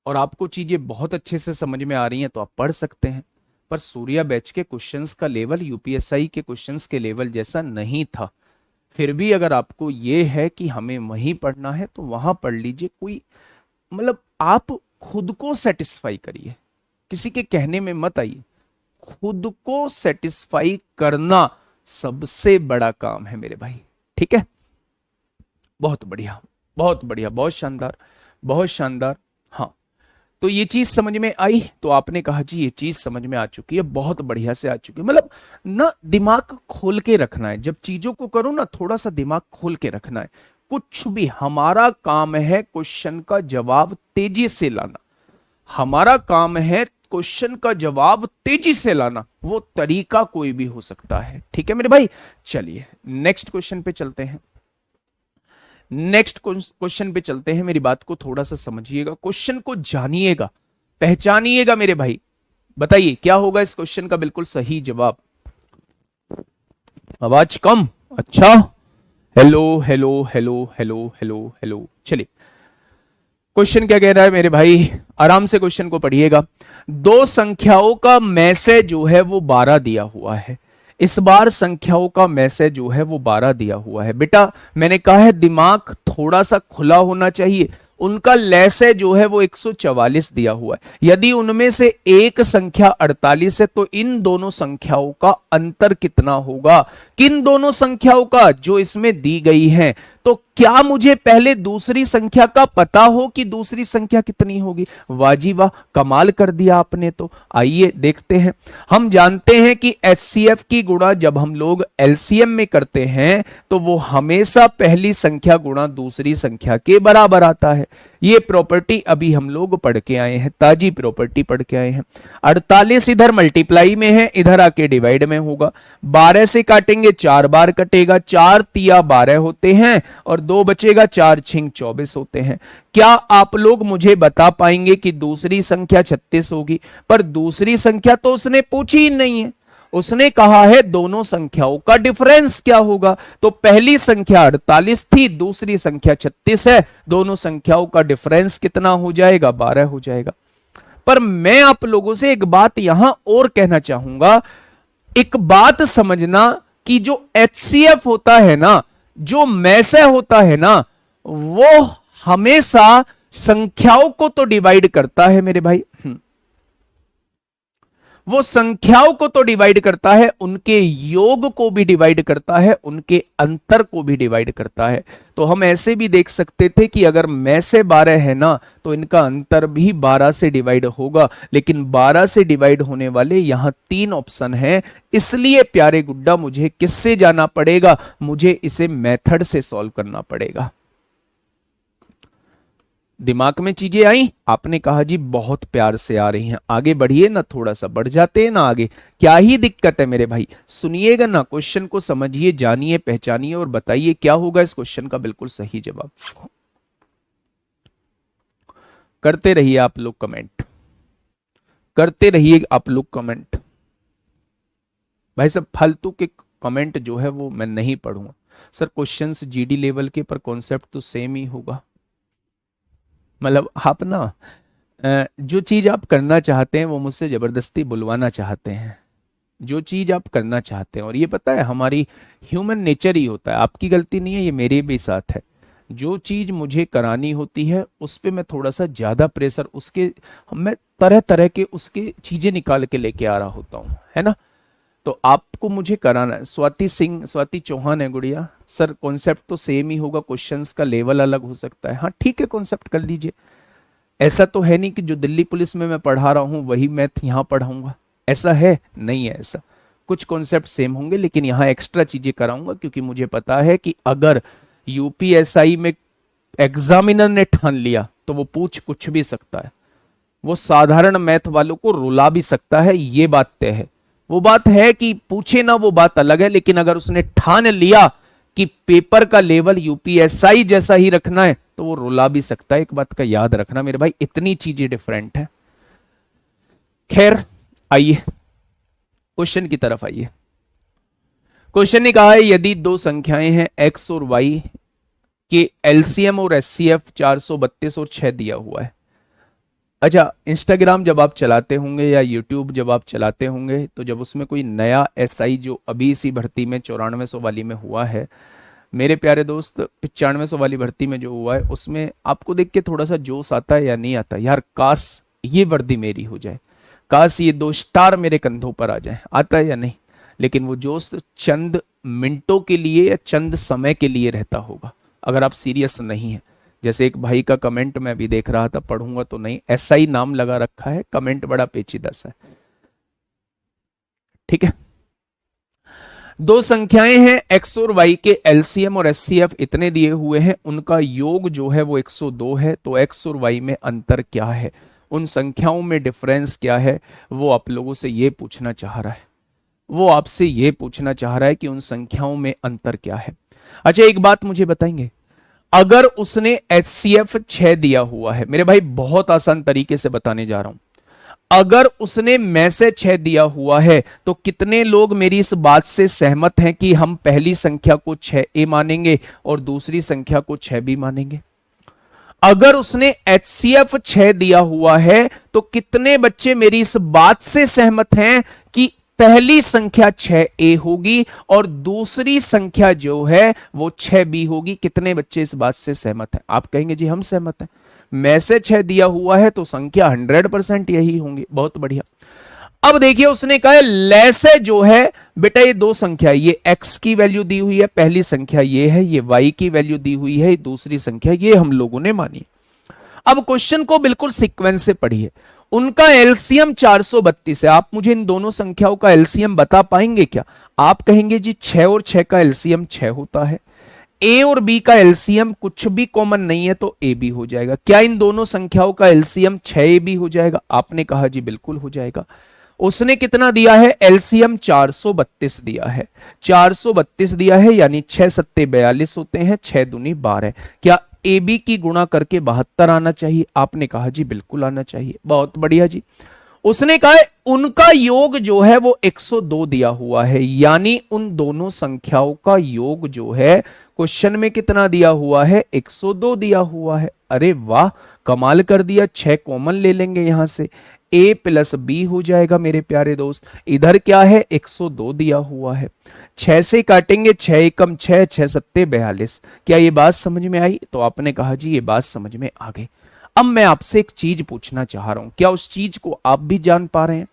और आपको चीजें बहुत अच्छे से समझ में आ रही हैं तो आप पढ़ सकते हैं, पर सूर्या बैच के क्वेश्चंस का लेवल यूपीएसआई के क्वेश्चंस के लेवल जैसा नहीं था। फिर भी अगर आपको ये है कि हमें वहीं पढ़ना है तो वहां पढ़ लीजिए, कोई मतलब आप खुद को सेटिस्फाई करिए, किसी के कहने में मत आइए, खुद को सेटिस्फाई करना सबसे बड़ा काम है मेरे भाई। ठीक है, बहुत बढ़िया बहुत बढ़िया, बहुत शानदार बहुत शानदार। हाँ, तो ये चीज समझ में आई, तो आपने कहा जी ये चीज समझ में आ चुकी है, बहुत बढ़िया से आ चुकी है। मतलब ना दिमाग खोल के रखना है, जब चीजों को करो ना थोड़ा सा दिमाग खोल के रखना है। कुछ भी हमारा काम है क्वेश्चन का जवाब तेजी से लाना, हमारा काम है क्वेश्चन का जवाब तेजी से लाना, वो तरीका कोई भी हो सकता है। ठीक है मेरे भाई, चलिए नेक्स्ट क्वेश्चन पे चलते हैं, नेक्स्ट क्वेश्चन पे चलते हैं। मेरी बात को थोड़ा सा समझिएगा, क्वेश्चन को जानिएगा, पहचानिएगा मेरे भाई। बताइए क्या होगा इस क्वेश्चन का बिल्कुल सही जवाब? आवाज कम, अच्छा, hello hello hello hello hello hello. चलिए क्वेश्चन क्या कह रहा है मेरे भाई, आराम से क्वेश्चन को पढ़िएगा। दो संख्याओं का मैसेज जो है वो 12 दिया हुआ है, इस बार संख्याओं का मैसेज जो है वो 12 दिया हुआ है। बेटा मैंने कहा है दिमाग थोड़ा सा खुला होना चाहिए, उनका लैसे जो है वो 144 दिया हुआ है, यदि उनमें से एक संख्या 48 है तो इन दोनों संख्याओं का अंतर कितना होगा? किन दोनों संख्याओं का? जो इसमें दी गई है। तो क्या मुझे पहले दूसरी संख्या का पता हो कि दूसरी संख्या कितनी होगी? वाह जी वाह, कमाल कर दिया आपने। तो आइए देखते हैं। हम जानते हैं कि एचसीएफ की गुणा जब हम लोग एलसीएम में करते हैं तो वो हमेशा पहली संख्या गुणा दूसरी संख्या के बराबर आता है। ये प्रॉपर्टी अभी हम लोग पढ़ के आए हैं, ताजी प्रॉपर्टी पढ़ के आए हैं। 48 इधर मल्टीप्लाई में है, इधर आके डिवाइड में होगा। 12 से काटेंगे 4 बार कटेगा, 4 तिया 12 होते हैं और 2 बचेगा, 4 छिंग 24 होते हैं। क्या आप लोग मुझे बता पाएंगे कि दूसरी संख्या 36 होगी? पर दूसरी संख्या तो उसने पूछी ही नहीं है, उसने कहा है दोनों संख्याओं का डिफरेंस क्या होगा। तो पहली संख्या 48 थी, दूसरी संख्या 36 है, दोनों संख्याओं का डिफरेंस कितना हो जाएगा? 12 हो जाएगा। पर मैं आप लोगों से एक बात यहां और कहना चाहूंगा, एक बात समझना कि जो एचसीएफ होता है ना, जो मैसे होता है ना, वो हमेशा संख्याओं को तो डिवाइड करता है मेरे भाई, वो संख्याओं को तो डिवाइड करता है, उनके योग को भी डिवाइड करता है, उनके अंतर को भी डिवाइड करता है। तो हम ऐसे भी देख सकते थे कि अगर मैं से 12 है ना तो इनका अंतर भी 12 से डिवाइड होगा, लेकिन 12 से डिवाइड होने वाले यहां 3 ऑप्शन हैं। इसलिए प्यारे गुड्डा मुझे किससे जाना पड़ेगा? मुझे इसे मेथड से सॉल्व करना पड़ेगा। दिमाग में चीजें आई? आपने कहा जी बहुत प्यार से आ रही हैं, आगे बढ़िए ना, थोड़ा सा बढ़ जाते हैं ना आगे, क्या ही दिक्कत है मेरे भाई। सुनिएगा ना, क्वेश्चन को समझिए, जानिए, पहचानिए और बताइए क्या होगा इस क्वेश्चन का बिल्कुल सही जवाब। करते रहिए आप लोग कमेंट, करते रहिए आप लोग कमेंट। भाई सब फालतू के कमेंट जो है वो मैं नहीं पढ़ूंगा। सर क्वेश्चंस जीडी लेवल के, पर कॉन्सेप्ट तो सेम ही होगा। मतलब आप ना जो चीज आप करना चाहते हैं वो मुझसे जबरदस्ती बुलवाना चाहते हैं, जो चीज आप करना चाहते हैं। और ये पता है हमारी ह्यूमन नेचर ही होता है, आपकी गलती नहीं है, ये मेरे भी साथ है। जो चीज मुझे करानी होती है उस पे मैं थोड़ा सा ज्यादा प्रेशर, उसके मैं तरह तरह के उसके चीजें निकाल के लेके आ रहा होता हूँ, है ना। तो आपको मुझे कराना है। स्वाति चौहान है गुड़िया, सर कॉन्सेप्ट तो सेम ही होगा, क्वेश्चंस का लेवल अलग हो सकता है। हाँ ठीक है, कॉन्सेप्ट कर लीजिए। ऐसा तो है नहीं कि जो दिल्ली पुलिस में मैं पढ़ा रहा हूं वही मैथ यहां पढ़ाऊंगा, ऐसा है नहीं है ऐसा। कुछ कॉन्सेप्ट सेम होंगे लेकिन यहाँ एक्स्ट्रा चीजें कराऊंगा, क्योंकि मुझे पता है कि अगर यूपीएसआई में एग्जामिनर ने ठान लिया तो वो पूछ कुछ भी सकता है, वो साधारण मैथ वालों को रुला भी सकता है, ये बात तय है। वो बात है कि पूछे ना, वो बात अलग है, लेकिन अगर उसने ठान लिया कि पेपर का लेवल यूपीएसआई जैसा ही रखना है तो वो रुला भी सकता है। एक बात का याद रखना मेरे भाई, इतनी चीजें डिफरेंट है। खैर आइए क्वेश्चन की तरफ आइए। क्वेश्चन ने कहा है यदि दो संख्याएं हैं x और y के एलसीएम और एचसीएफ 432 और 6 दिया हुआ है। अच्छा, इंस्टाग्राम जब आप चलाते होंगे या यूट्यूब जब आप चलाते होंगे तो जब उसमें कोई नया एसआई जो अभी इसी भर्ती में 9400 वाली में हुआ है, मेरे प्यारे दोस्त 9500 वाली भर्ती में जो हुआ है उसमें आपको देख के थोड़ा सा जोश आता है या नहीं आता? यार काश ये वर्दी मेरी हो जाए, काश ये 2 स्टार मेरे कंधों पर आ जाए, आता है या नहीं? लेकिन वो जोश चंद मिनटों के लिए या चंद समय के लिए रहता होगा अगर आप सीरियस नहीं है। जैसे एक भाई का कमेंट मैं भी देख रहा था, पढ़ूंगा तो नहीं, एसआई नाम लगा रखा है, कमेंट बड़ा पेचीदा सा है। ठीक है, दो संख्याएं हैं x और y के एलसीएम और एचसीएफ इतने दिए हुए हैं, उनका योग जो है वो 102 है, तो x और y में अंतर क्या है, उन संख्याओं में डिफरेंस क्या है, वो आप लोगों से ये पूछना चाह रहा है। वो आपसे ये पूछना चाह रहा है कि उन संख्याओं में अंतर क्या है। अच्छा एक बात मुझे बताएंगे, अगर उसने HCF 6 दिया हुआ है, मेरे भाई बहुत आसान तरीके से बताने जा रहा हूं, अगर उसने में से 6 दिया हुआ है तो कितने लोग मेरी इस बात से सहमत हैं कि हम पहली संख्या को 6A मानेंगे और दूसरी संख्या को 6B मानेंगे? अगर उसने HCF 6 दिया हुआ है तो कितने बच्चे मेरी इस बात से सहमत हैं कि पहली संख्या 6A होगी और दूसरी संख्या जो है वो 6B होगी? कितने बच्चे इस बात से सहमत हैं? आप कहेंगे जी हम सहमत हैं, में से 6 दिया हुआ है तो संख्या 100% यही होंगी। बहुत बढ़िया। अब देखिए उसने कहा ले से जो है बेटा ये दो संख्या, ये x की वैल्यू दी हुई है, पहली संख्या ये है, ये y की वैल्यू दी हुई है, दूसरी संख्या ये हम लोगों ने मानी। अब क्वेश्चन को बिल्कुल सीक्वेंस से पढ़िए। उनका एलसीएम 432 है, आप मुझे इन दोनों संख्याओं का एलसीएम बता पाएंगे क्या? आप कहेंगे जी 6 और 6 का एलसीएम 6 होता है, ए और बी का एलसीएम कुछ भी कॉमन नहीं है तो ए बी हो जाएगा। क्या इन दोनों संख्याओं का एलसीएम 6AB हो जाएगा? आपने कहा जी बिल्कुल हो जाएगा। उसने कितना दिया है? एलसीएम 432 दिया है, 432 दिया है, यानी 6 सत्ते 42 होते हैं, 6 दूनी 12। क्या ए बी की गुणा करके 72 आना चाहिए? आपने कहा जी बिल्कुल आना चाहिए। बहुत बढ़िया जी। उसने कहा उनका योग जो है वो 102 दिया हुआ है, यानी उन दोनों संख्याओं का योग जो है क्वेश्चन में कितना दिया हुआ है? 102 दिया हुआ है। अरे वाह, कमाल कर दिया। 6 कॉमन ले लेंगे यहां से, a प्लस बी हो जाएगा मेरे प्यारे दोस्त। इधर क्या है? 102 दिया हुआ है, 6 से काटेंगे, 6 एकम 6, 6 सत्ते 42। क्या ये बात समझ में आई? तो आपने कहा जी ये बात समझ में आ गई। अब मैं आपसे एक चीज पूछना चाह रहा हूं, क्या उस चीज को आप भी जान पा रहे हैं?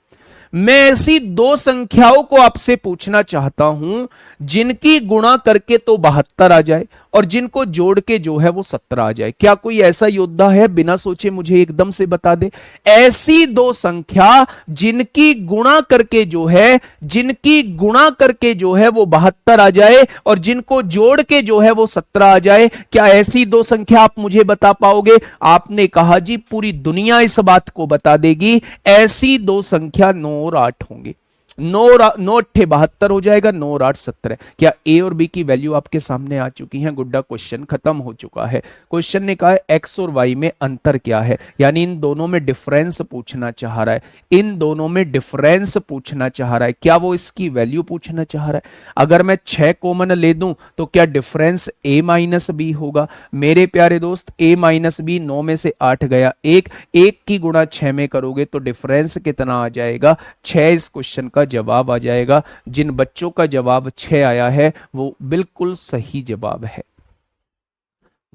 मैं ऐसी दो संख्याओं को आपसे पूछना चाहता हूं जिनकी गुणा करके तो 72 आ जाए और जिनको जोड़ के जो है वो 17 आ जाए। क्या कोई ऐसा योद्धा है? बिना सोचे मुझे एकदम से बता दे। ऐसी दो संख्या जिनकी गुणा करके जो है, जिनकी गुणा करके जो है वो 72 आ जाए और जिनको जोड़ के जो है वो 17 आ जाए। क्या ऐसी दो संख्या आप मुझे बता पाओगे? आपने कहा जी पूरी दुनिया इस बात को बता देगी। ऐसी दो संख्या 9 और 8 होंगे। 9 अट्ठे 72 हो जाएगा, 9 और 8 17। क्या ए और बी की वैल्यू आपके सामने आ चुकी है? गुड्डा, क्वेश्चन खत्म हो चुका है। क्वेश्चन ने कहा एक्स और वाई में अंतर क्या है, यानी इन दोनों में डिफरेंस पूछना चाह रहा है। इन दोनों में डिफरेंस पूछना चाह रहा है। क्या वो इसकी वैल्यू पूछना चाह रहा है? अगर मैं 6 कॉमन ले दूं तो क्या डिफरेंस a माइनस बी होगा? मेरे प्यारे दोस्त a माइनस बी, 9 में से 8 गया, एक की गुणा 6 में करोगे तो डिफरेंस कितना आ जाएगा? 6 इस क्वेश्चन का जवाब आ जाएगा। जिन बच्चों का जवाब 6 आया है वो बिल्कुल सही जवाब है।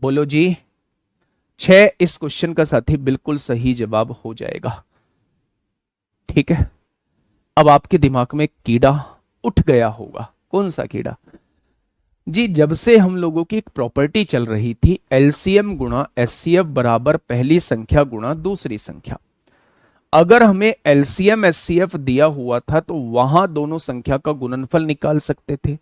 बोलो जी, 6 इस क्वेश्चन का साथी बिल्कुल सही जवाब हो जाएगा। ठीक है, अब आपके दिमाग में कीड़ा उठ गया होगा। कौन सा कीड़ा जी? जब से हम लोगों की एक प्रॉपर्टी चल रही थी, एलसीएम गुणा एचसीएफ बराबर पहली संख्या गुणा दूसरी संख्या। अगर हमें एलसीएम एचसीएफ दिया हुआ था तो वहां दोनों संख्या का गुणनफल निकाल सकते थे,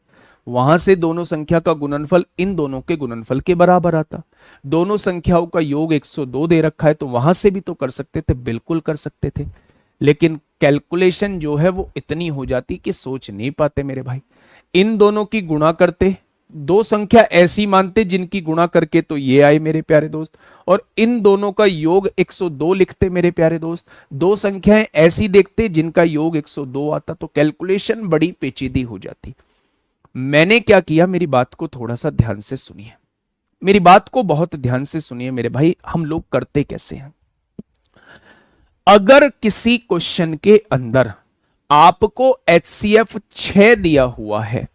वहां से दोनों संख्या का गुणनफल इन दोनों के गुणनफल के बराबर आता। दोनों संख्याओं का योग 102 दे रखा है तो वहां से भी तो कर सकते थे, बिल्कुल कर सकते थे। लेकिन कैलकुलेशन जो है वो इतनी हो जाती कि सोच नहीं पाते मेरे भाई। इन दोनों की गुणा करते, दो संख्या ऐसी मानते जिनकी गुणा करके तो ये आए मेरे प्यारे दोस्त, और इन दोनों का योग 102 लिखते मेरे प्यारे दोस्त। दो संख्याएं ऐसी देखते जिनका योग 102 आता, तो कैलकुलेशन बड़ी पेचीदी हो जाती। मैंने क्या किया, मेरी बात को थोड़ा सा ध्यान से सुनिए, मेरी बात को बहुत ध्यान से सुनिए मेरे भाई। हम लोग करते कैसे हैं, अगर किसी क्वेश्चन के अंदर आपको एचसीएफ 6 दिया हुआ है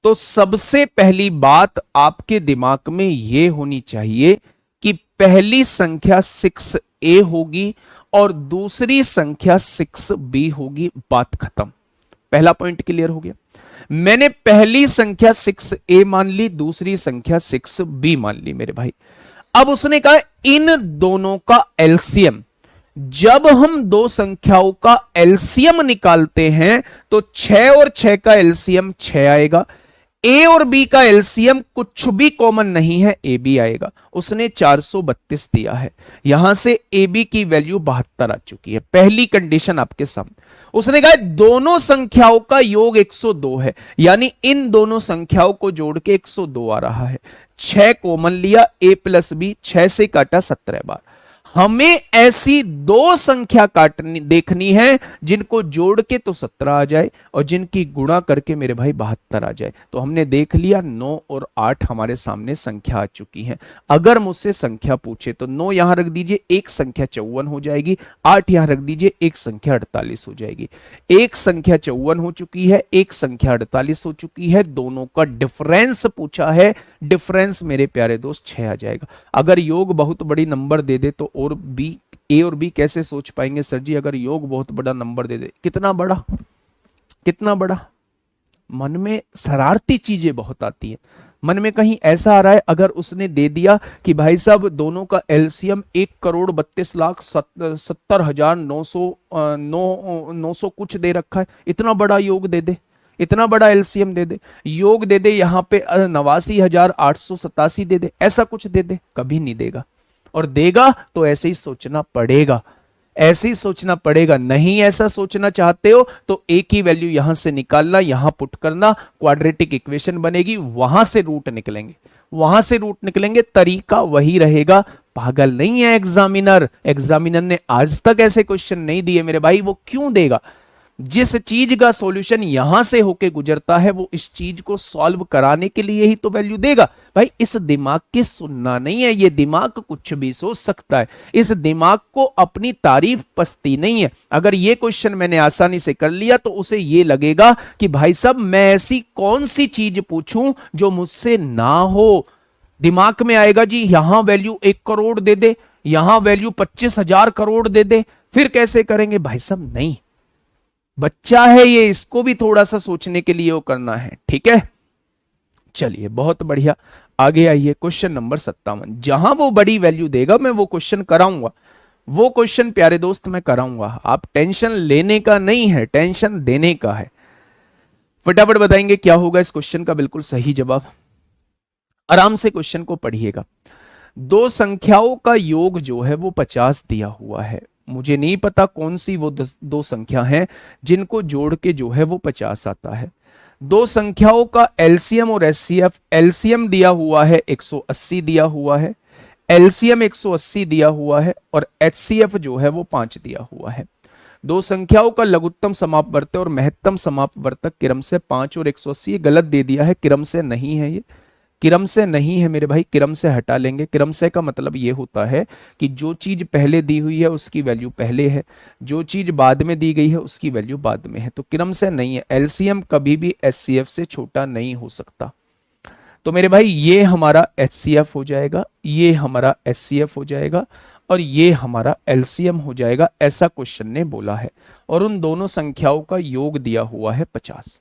तो सबसे पहली बात आपके दिमाग में यह होनी चाहिए कि पहली संख्या 6a होगी और दूसरी संख्या 6b होगी। बात खत्म। पहला पॉइंट क्लियर हो गया। मैंने पहली संख्या 6a मान ली, दूसरी संख्या 6b मान ली मेरे भाई। अब उसने कहा इन दोनों का एलसीएम, जब हम दो संख्याओं का एलसीएम निकालते हैं तो 6 और 6 का एलसीएम 6 आएगा। ए और बी का एलसीएम कुछ भी कॉमन नहीं है, ए बी आएगा। उसने 432 दिया है, यहां से ए बी की वैल्यू 72 आ चुकी है। पहली कंडीशन आपके सामने। उसने कहा दोनों संख्याओं का योग 102 है, यानी इन दोनों संख्याओं को जोड़ के 102 आ रहा है। 6 कॉमन लिया, ए प्लस बी, 6 से काटा 17 बार। हमें ऐसी दो संख्या काटनी देखनी है जिनको जोड़ के तो 17 आ जाए और जिनकी गुणा करके मेरे भाई 72 आ जाए। तो हमने देख लिया 9 और 8 हमारे सामने संख्या आ चुकी है। अगर मुझसे संख्या पूछे तो 9 यहां रख दीजिए, एक संख्या 54 हो जाएगी। 8 यहां रख दीजिए, एक संख्या 48 हो जाएगी। एक संख्या 54 हो चुकी है, एक संख्या 48 हो चुकी है। दोनों का डिफरेंस पूछा है, डिफरेंस मेरे प्यारे दोस्त 6 आ जाएगा। अगर योग बहुत बड़ी नंबर दे दे तो और बी, ए और बी कैसे सोच पाएंगे सर जी? अगर योग बहुत बड़ा नंबर दे दे, कितना बड़ा, कितना बड़ा? मन में शरारती चीजें बहुत आती है। मन में कहीं ऐसा आ रहा है अगर उसने दे दिया कि भाई साहब दोनों का एलसीएम 1,32,70,900 कुछ दे रखा है, इतना बड़ा योग दे दे, इतना बड़ा एलसीएम दे दे, योग दे दे यहां पे 89,887 दे दे, ऐसा कुछ दे दे? कभी नहीं देगा। और देगा तो ऐसे ही सोचना पड़ेगा, ऐसे ही सोचना पड़ेगा। नहीं ऐसा सोचना चाहते हो तो एक ही वैल्यू यहां से निकालना, यहां पुट करना, क्वाड्रेटिक इक्वेशन बनेगी, वहां से रूट निकलेंगे, वहां से रूट निकलेंगे। तरीका वही रहेगा। पागल नहीं है एग्जामिनर, एग्जामिनर ने आज तक ऐसे क्वेश्चन नहीं दिए मेरे भाई। वो क्यों देगा? जिस चीज का सॉल्यूशन यहां से होके गुजरता है वो इस चीज को सॉल्व कराने के लिए ही तो वैल्यू देगा। भाई इस दिमाग की सुनना नहीं है, ये दिमाग कुछ भी सोच सकता है। इस दिमाग को अपनी तारीफ पसती नहीं है। अगर ये क्वेश्चन मैंने आसानी से कर लिया तो उसे ये लगेगा कि भाई साहब मैं ऐसी कौन सी चीज पूछूं जो मुझसे ना हो। दिमाग में आएगा जी यहां वैल्यू 1 करोड़ दे दे, यहां वैल्यू 25,000 करोड़ दे दे, फिर कैसे करेंगे? भाई साहब नहीं, बच्चा है ये, इसको भी थोड़ा सा सोचने के लिए वो करना है। ठीक है, चलिए बहुत बढ़िया। आगे आइए क्वेश्चन नंबर 57। जहां वो बड़ी वैल्यू देगा मैं वो क्वेश्चन कराऊंगा, वो क्वेश्चन प्यारे दोस्त मैं कराऊंगा। आप टेंशन लेने का नहीं है, टेंशन देने का है। फटाफट बताएंगे क्या होगा इस क्वेश्चन का बिल्कुल सही जवाब। आराम से क्वेश्चन को पढ़िएगा। दो संख्याओं का योग जो है वो 50 दिया हुआ है। मुझे नहीं पता कौन सी वो दो संख्या हैं जिनको जोड़ के जो है वो 50 आता है। दो संख्याओं का एलसीएम और एचसीएफ, एलसीएम दिया हुआ है 180 दिया हुआ है, एलसीएम 180 दिया हुआ है और एचसीएफ जो है वो 5 दिया हुआ है। दो संख्याओं का लघुत्तम समापवर्तक और महत्तम समापवर्तक क्रम से 5 और 180, ये गलत दे दिया है, क्रम से नहीं है, ये क्रम से नहीं है मेरे भाई, क्रम से हटा लेंगे। क्रम से का मतलब ये होता है कि जो चीज पहले दी हुई है उसकी वैल्यू पहले है, जो चीज बाद में दी गई है उसकी वैल्यू बाद में है। तो क्रम से नहीं है। एलसीएम कभी भी एचसीएफ से छोटा नहीं हो सकता। तो मेरे भाई ये हमारा एचसीएफ हो जाएगा, ये हमारा एचसीएफ हो जाएगा और ये हमारा एलसीएम हो जाएगा, ऐसा क्वेश्चन ने बोला है। और उन दोनों संख्याओं का योग दिया हुआ है 50।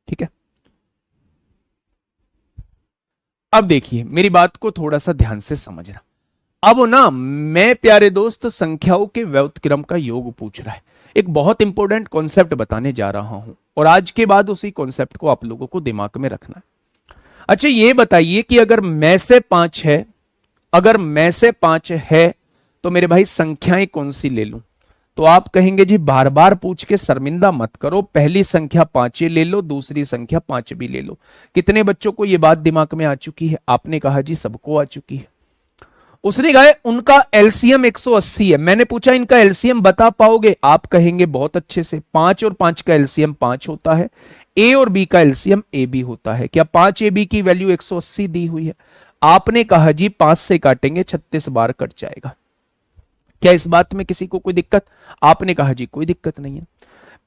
ठीक है, अब देखिए मेरी बात को थोड़ा सा ध्यान से समझना। अब ना मैं प्यारे दोस्त संख्याओं के व्युत्क्रम का योग पूछ रहा है, एक बहुत इंपॉर्टेंट कॉन्सेप्ट बताने जा रहा हूं और आज के बाद उसी कॉन्सेप्ट को आप लोगों को दिमाग में रखना है। अच्छा ये बताइए कि अगर मैं से 5 है, अगर मैं से 5 है तो मेरे भाई संख्याएं कौन सी ले लूं? तो आप कहेंगे जी बार बार पूछ के शर्मिंदा मत करो, पहली संख्या 5 ले लो, दूसरी संख्या 5 भी ले लो। कितने बच्चों को यह बात दिमाग में आ चुकी है? आपने कहा जी सबको आ चुकी है। उसने कहा उनका एलसीएम 180 है। मैंने पूछा इनका एलसीएम बता पाओगे? आप कहेंगे बहुत अच्छे से, 5 और 5 का एलसीएम 5 होता है, ए और बी का एलसीएम ए बी होता है। क्या 5 ए बी की वैल्यू 180 दी हुई है? आपने कहा जी 5 से काटेंगे 36 बार कट जाएगा। क्या इस बात में किसी को कोई दिक्कत? आपने कहा जी कोई दिक्कत नहीं है।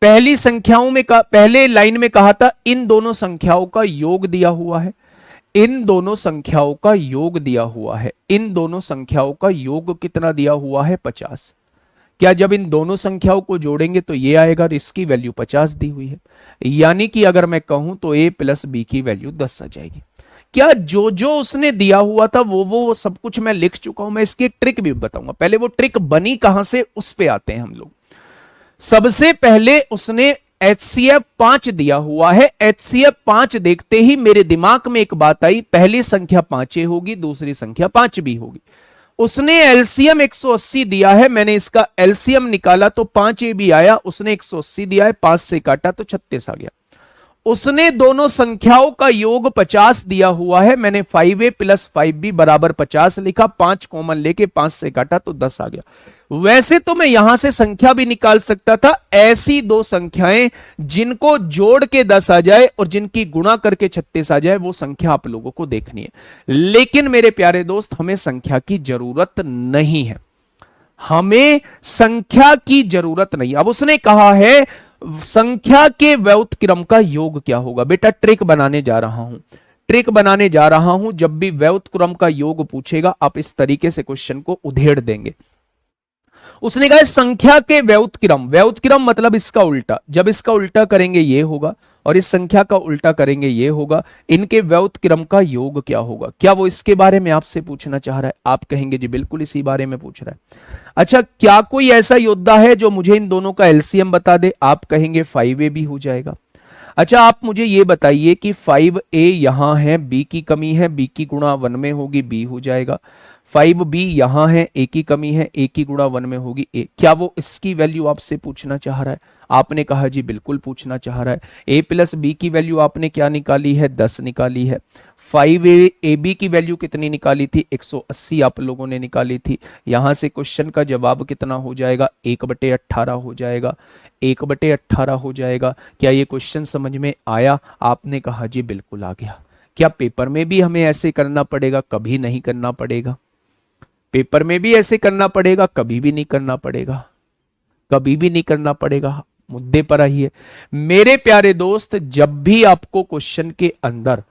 पहली संख्याओं में पहले लाइन में कहा था इन दोनों संख्याओं का योग दिया हुआ है, इन दोनों संख्याओं का योग दिया हुआ है, इन दोनों संख्याओं का योग कितना दिया हुआ है? 50। क्या जब इन दोनों संख्याओं को जोड़ेंगे तो ये आएगा और इसकी वैल्यू 50 दी हुई है, यानी कि अगर मैं कहूं तो a प्लस बी की वैल्यू 10 आ जाएगी। क्या जो जो उसने दिया हुआ था वो सब कुछ मैं लिख चुका हूं? मैं इसकी एक ट्रिक भी बताऊंगा। पहले वो ट्रिक बनी कहां से उस पे आते हैं हम लोग। सबसे पहले उसने HCF 5 दिया हुआ है। HCF 5 देखते ही मेरे दिमाग में एक बात आई, पहली संख्या 5 होगी, दूसरी संख्या 5 भी होगी। उसने एलसीएम 180 दिया है, मैंने इसका एलसीएम निकाला तो 5 भी आया। उसने 180 दिया है, 5 से काटा तो 36 आ गया। उसने दोनों संख्याओं का योग 50 दिया हुआ है, मैंने 5a प्लस 5b बराबर 50 लिखा, 5 कॉमन लेके 5 से काटा तो 10 आ गया। वैसे तो मैं यहां से संख्या भी निकाल सकता था, ऐसी दो संख्याएं जिनको जोड़ के 10 आ जाए और जिनकी गुणा करके 36 आ जाए, वो संख्या आप लोगों को देखनी है। लेकिन मेरे प्यारे दोस्त हमें संख्या की जरूरत नहीं है, हमें संख्या की जरूरत नहीं। अब उसने कहा है संख्या के व्युत्क्रम का योग क्या होगा? बेटा ट्रिक बनाने जा रहा हूं, ट्रिक बनाने जा रहा हूं। जब भी व्युत्क्रम का योग पूछेगा आप इस तरीके से क्वेश्चन को उधेड़ देंगे। उसने कहा संख्या के व्युत्क्रम, व्युत्क्रम मतलब इसका उल्टा, जब इसका उल्टा करेंगे ये होगा और इस संख्या का उल्टा करेंगे ये होगा, इनके व्युत्क्रम का योग क्या होगा? क्या वो इसके बारे में आपसे पूछना चाह रहा है? आप कहेंगे जी बिल्कुल इसी बारे में पूछ रहा है। अच्छा क्या कोई ऐसा योद्धा है जो मुझे इन दोनों का एलसीएम बता दे? आप कहेंगे 5a भी हो जाएगा। अच्छा आप मुझे ये बताइए कि 5a यहां है, b की कमी है, b की गुणा 1 में होगी, b हो जाएगा। 5b यहां है, a की कमी है, a की गुणा 1 में होगी, a। क्या वो इसकी वैल्यू आपसे पूछना चाह रहा है? आपने कहा जी बिल्कुल पूछना चाह रहा है। a प्लस b की वैल्यू आपने क्या निकाली है? 10 निकाली है। 5ab की वैल्यू कितनी निकाली थी? 180 आप लोगों ने निकाली थी। यहां से क्वेश्चन का जवाब कितना हो जाएगा? 1/18 हो जाएगा, 1/18 हो जाएगा। क्या ये क्वेश्चन समझ में आया? आपने कहा जी बिल्कुल आ गया। क्या पेपर में भी हमें ऐसे करना पड़ेगा? कभी नहीं करना पड़ेगा। पेपर में भी ऐसे करना पड़ेगा? कभी भी नहीं करना पड़ेगा, कभी भी नहीं करना पड़ेगा। मुद्दे पर आइए मेरे प्यारे दोस्त, जब भी आपको क्वेश्चन के अंदर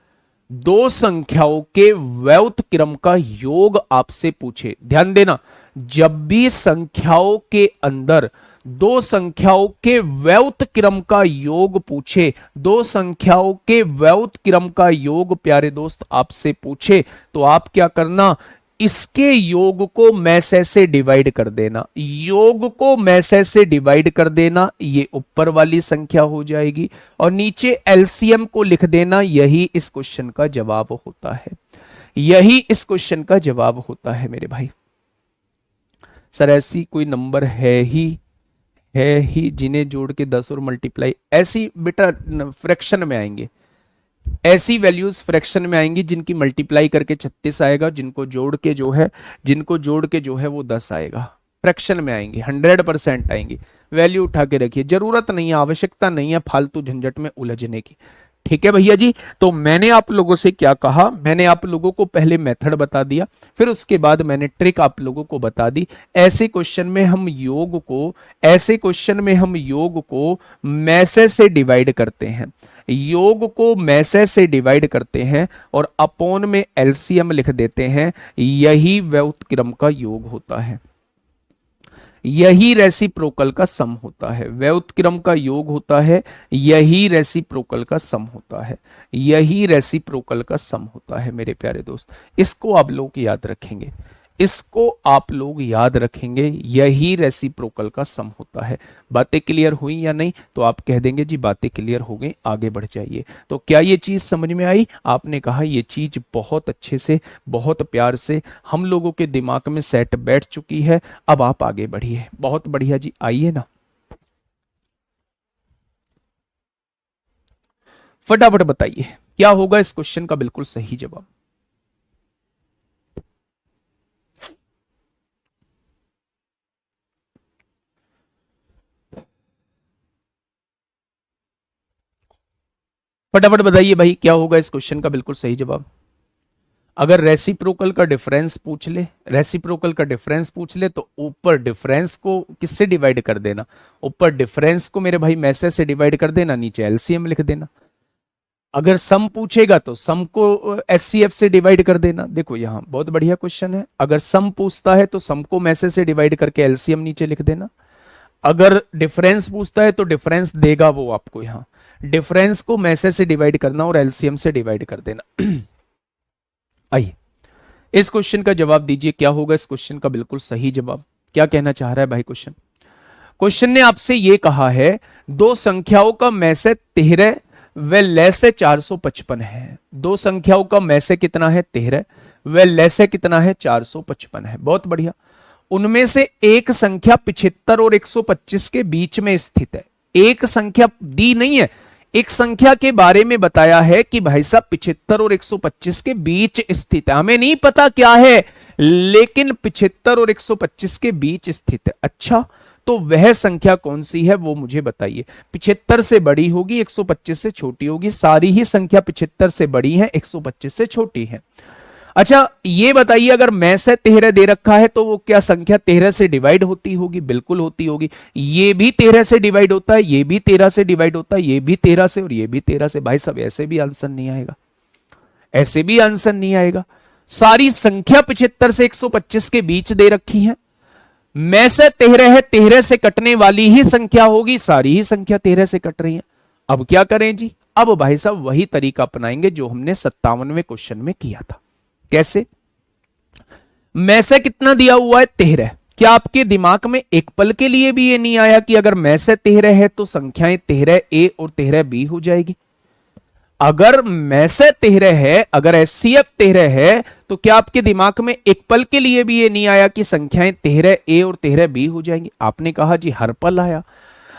दो संख्याओं के व्युत्क्रम का योग आपसे पूछे, ध्यान देना, जब भी संख्याओं के अंदर दो संख्याओं के व्युत्क्रम का योग पूछे, दो संख्याओं के व्युत्क्रम का योग प्यारे दोस्त आपसे पूछे, तो आप क्या करना, इसके योग को मैसे से डिवाइड कर देना, योग को मैसे से डिवाइड कर देना, ये ऊपर वाली संख्या हो जाएगी और नीचे एलसीएम को लिख देना। यही इस क्वेश्चन का जवाब होता है, यही इस क्वेश्चन का जवाब होता है मेरे भाई। सर ऐसी कोई नंबर है ही जिन्हें जोड़ के 10 और मल्टीप्लाई, ऐसी बेटा फ्रैक्शन में आएंगे, ऐसी वैल्यूज फ्रैक्शन में आएंगी जिनकी मल्टीप्लाई करके 36 आएगा, जिनको जोड़ के जो है वो 10 आएगा। फ्रैक्शन में आएंगे, 100% आएंगी। वैल्यू उठा के रखिए, जरूरत नहीं है, आवश्यकता नहीं है फालतू झंझट में उलझने की। ठीक है भैया जी। तो मैंने आप लोगों से क्या कहा, मैंने आप लोगों को पहले मेथड बता दिया, फिर उसके बाद मैंने ट्रिक आप लोगों को बता दी। ऐसे क्वेश्चन में हम योग को मैसे से डिवाइड करते हैं, योग को मैसे से डिवाइड करते हैं और अपॉन में एलसीएम लिख देते हैं। यही व्युत्क्रम का योग होता है, यही रेसिप्रोकल का सम होता है, व्युत्क्रम का योग होता है, यही रेसिप्रोकल का सम होता है, यही रेसिप्रोकल का सम होता है मेरे प्यारे दोस्त। इसको आप लोग याद रखेंगे, इसको आप लोग याद रखेंगे, यही रेसिप्रोकल का सम होता है। बातें क्लियर हुई या नहीं? तो आप कह देंगे जी बातें क्लियर हो गई, आगे बढ़ जाइए। तो क्या ये चीज समझ में आई? आपने कहा ये चीज बहुत अच्छे से, बहुत प्यार से हम लोगों के दिमाग में सेट बैठ चुकी है। अब आप आगे बढ़िए। बहुत बढ़िया जी, आइए ना, फटाफट बताइए क्या होगा इस क्वेश्चन का बिल्कुल सही जवाब। फटाफट बताइए भाई क्या होगा इस क्वेश्चन का बिल्कुल सही जवाब। अगर रेसिप्रोकल का डिफरेंस पूछ ले, रेसिप्रोकल का डिफरेंस पूछ ले तो ऊपर डिफरेंस को किससे डिवाइड कर देना? ऊपर डिफरेंस को मेरे भाई मैसे से डिवाइड कर देना, नीचे एलसीएम लिख देना। अगर सम पूछेगा तो सम को एचसीएफ से डिवाइड कर देना। देखो यहां बहुत बढ़िया क्वेश्चन है। अगर सम पूछता है तो सम को मैसे से डिवाइड करके एलसीएम नीचे लिख देना। अगर डिफरेंस पूछता है तो डिफरेंस देगा वो आपको, यहां डिफरेंस को मैसे से डिवाइड करना और एलसीएम से डिवाइड कर देना। आइए इस क्वेश्चन का जवाब दीजिए, क्या होगा इस क्वेश्चन का बिल्कुल सही जवाब। क्या कहना चाह रहा है भाई क्वेश्चन? क्वेश्चन ने आपसे यह कहा है दो संख्याओं का में से 13 व लय से 455 है। दो संख्याओं का में से कितना है? 13, व लय से कितना है? 455 है। बहुत बढ़िया। उनमें से एक संख्या 75 और 125 के बीच में स्थित है। एक संख्या दी नहीं है, एक संख्या के बारे में बताया है कि भाई साहब 75 और 125 के बीच स्थित है। हमें नहीं पता क्या है, लेकिन 75 और 125 के बीच स्थित है। अच्छा, तो वह संख्या कौन सी है वो मुझे बताइए। 75 से बड़ी होगी, 125 से छोटी होगी। सारी ही संख्या 75 से बड़ी है, 125 से छोटी है। अच्छा ये बताइए, अगर में से 13 दे रखा है तो वो क्या संख्या 13 से डिवाइड होती होगी? बिल्कुल होती होगी। ये भी 13 से डिवाइड होता है, ये भी 13 से डिवाइड होता है, ये भी 13 से और ये भी 13 से। भाई साहब ऐसे भी आंसर नहीं आएगा, ऐसे भी आंसर नहीं आएगा। सारी संख्या 75 से 125 के बीच दे रखी है, में से 13 है, 13 से कटने वाली ही संख्या होगी, सारी ही संख्या 13 से कट रही है। अब क्या करें जी? अब भाई साहब वही तरीका अपनाएंगे जो हमने 57वें क्वेश्चन में किया था। कैसे? में से कितना दिया हुआ है? 13। क्या आपके दिमाग में एक पल के लिए भी ये नहीं आया कि अगर में से 13 है तो संख्याएं 13 ए और 13 बी हो जाएगी? अगर में से 13 है, अगर एचसीएफ 13 है, तो क्या आपके दिमाग में एक पल के लिए भी ये नहीं आया कि संख्याएं 13 ए और 13 बी हो जाएंगी? आपने कहा जी हर पल आया।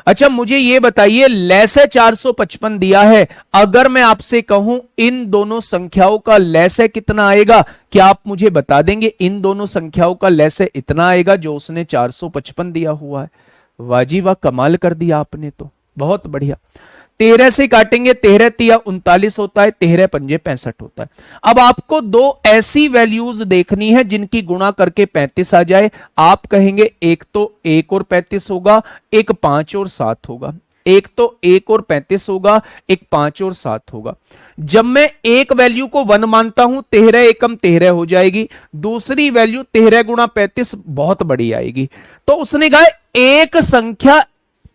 अच्छा मुझे ये बताइए, लय से 455 दिया है, अगर मैं आपसे कहूं इन दोनों संख्याओं का लय से कितना आएगा, क्या आप मुझे बता देंगे? इन दोनों संख्याओं का लय से इतना आएगा जो उसने 455 दिया हुआ है। वाजी वाह, कमाल कर दिया आपने तो, बहुत बढ़िया। 13 से काटेंगे, 13 तिया 39 होता है, 13 पंजे 65 होता है। अब आपको दो ऐसी वैल्यूज देखनी है जिनकी गुणा करके 35 आ जाए। आप कहेंगे एक तो 1 और 35 होगा, एक 5 और 7 होगा। एक तो 1 और 35 होगा, एक 5 और 7 होगा। जब मैं एक वैल्यू को 1 मानता हूं, 13 एकम 13 हो जाएगी। दूसरी वैल्यू 13 गुणा 35 बहुत बड़ी आएगी। तो उसने कहा एक संख्या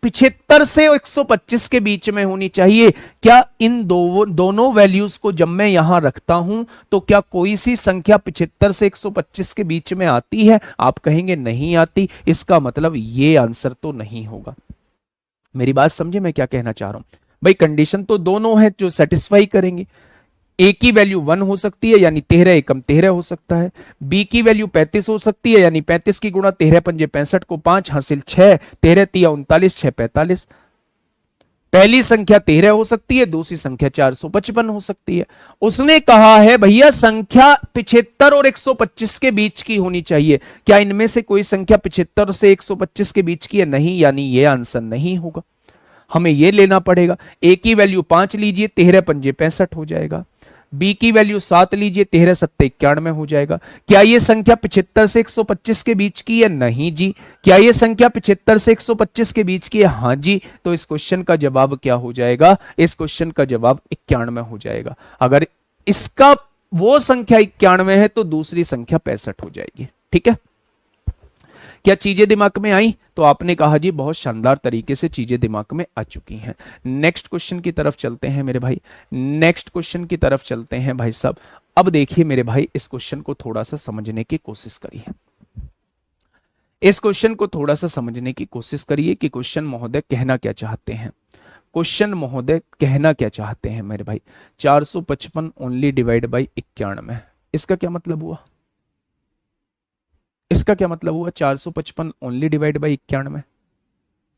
75 से 125 के बीच में होनी चाहिए। क्या इन दोनों वैल्यूज को जब मैं यहां रखता हूं तो क्या कोई सी संख्या 75 से 125 के बीच में आती है? आप कहेंगे नहीं आती। इसका मतलब ये आंसर तो नहीं होगा। मेरी बात समझे मैं क्या कहना चाह रहा हूं? भाई कंडीशन तो दोनों है जो सेटिस्फाई करेंगे। ए की वैल्यू 1 हो सकती है यानी 13 एकम 13 हो सकता है। बी की वैल्यू 35 हो सकती है यानी 35 की गुणा 13 पंजे 65 को 5 हासिल 6, 13 तिया 39, 6 45। पहली संख्या 13 हो सकती है, दूसरी संख्या 455 हो सकती है। उसने कहा है भैया संख्या 75 और 125 के बीच की होनी चाहिए। क्या इनमें से कोई संख्या 75 से 125 के बीच की है? नहीं, यानी ये आंसर नहीं होगा। हमें ये लेना पड़ेगा। ए की वैल्यू 5 लीजिए, 13 पंजे 65 हो जाएगा। बी की वैल्यू 7 लीजिए, 13 सत्ते 91 हो जाएगा। क्या यह संख्या 75 से 125 के बीच की है? नहीं जी। क्या यह संख्या 75 से 125 के बीच की है? हाँ जी। तो इस क्वेश्चन का जवाब क्या हो जाएगा? इस क्वेश्चन का जवाब 91 हो जाएगा। अगर इसका वो संख्या 91 है तो दूसरी संख्या 65 हो जाएगी। ठीक है, क्या चीजें दिमाग में आई? तो आपने कहा जी बहुत शानदार तरीके से चीजें दिमाग में आ चुकी हैं। नेक्स्ट क्वेश्चन की तरफ चलते हैं मेरे भाई, नेक्स्ट क्वेश्चन की तरफ चलते हैं भाई साहब। अब देखिए मेरे भाई, इस क्वेश्चन को थोड़ा सा समझने की कोशिश करिए, इस क्वेश्चन को थोड़ा सा समझने की कोशिश करिए कि क्वेश्चन महोदय कहना क्या चाहते हैं। क्वेश्चन महोदय कहना क्या चाहते हैं मेरे भाई। 455 ओनली डिवाइड बाई 91, इसका क्या मतलब हुआ? इसका क्या मतलब हुआ? 455 ओनली डिवाइड बाई 91,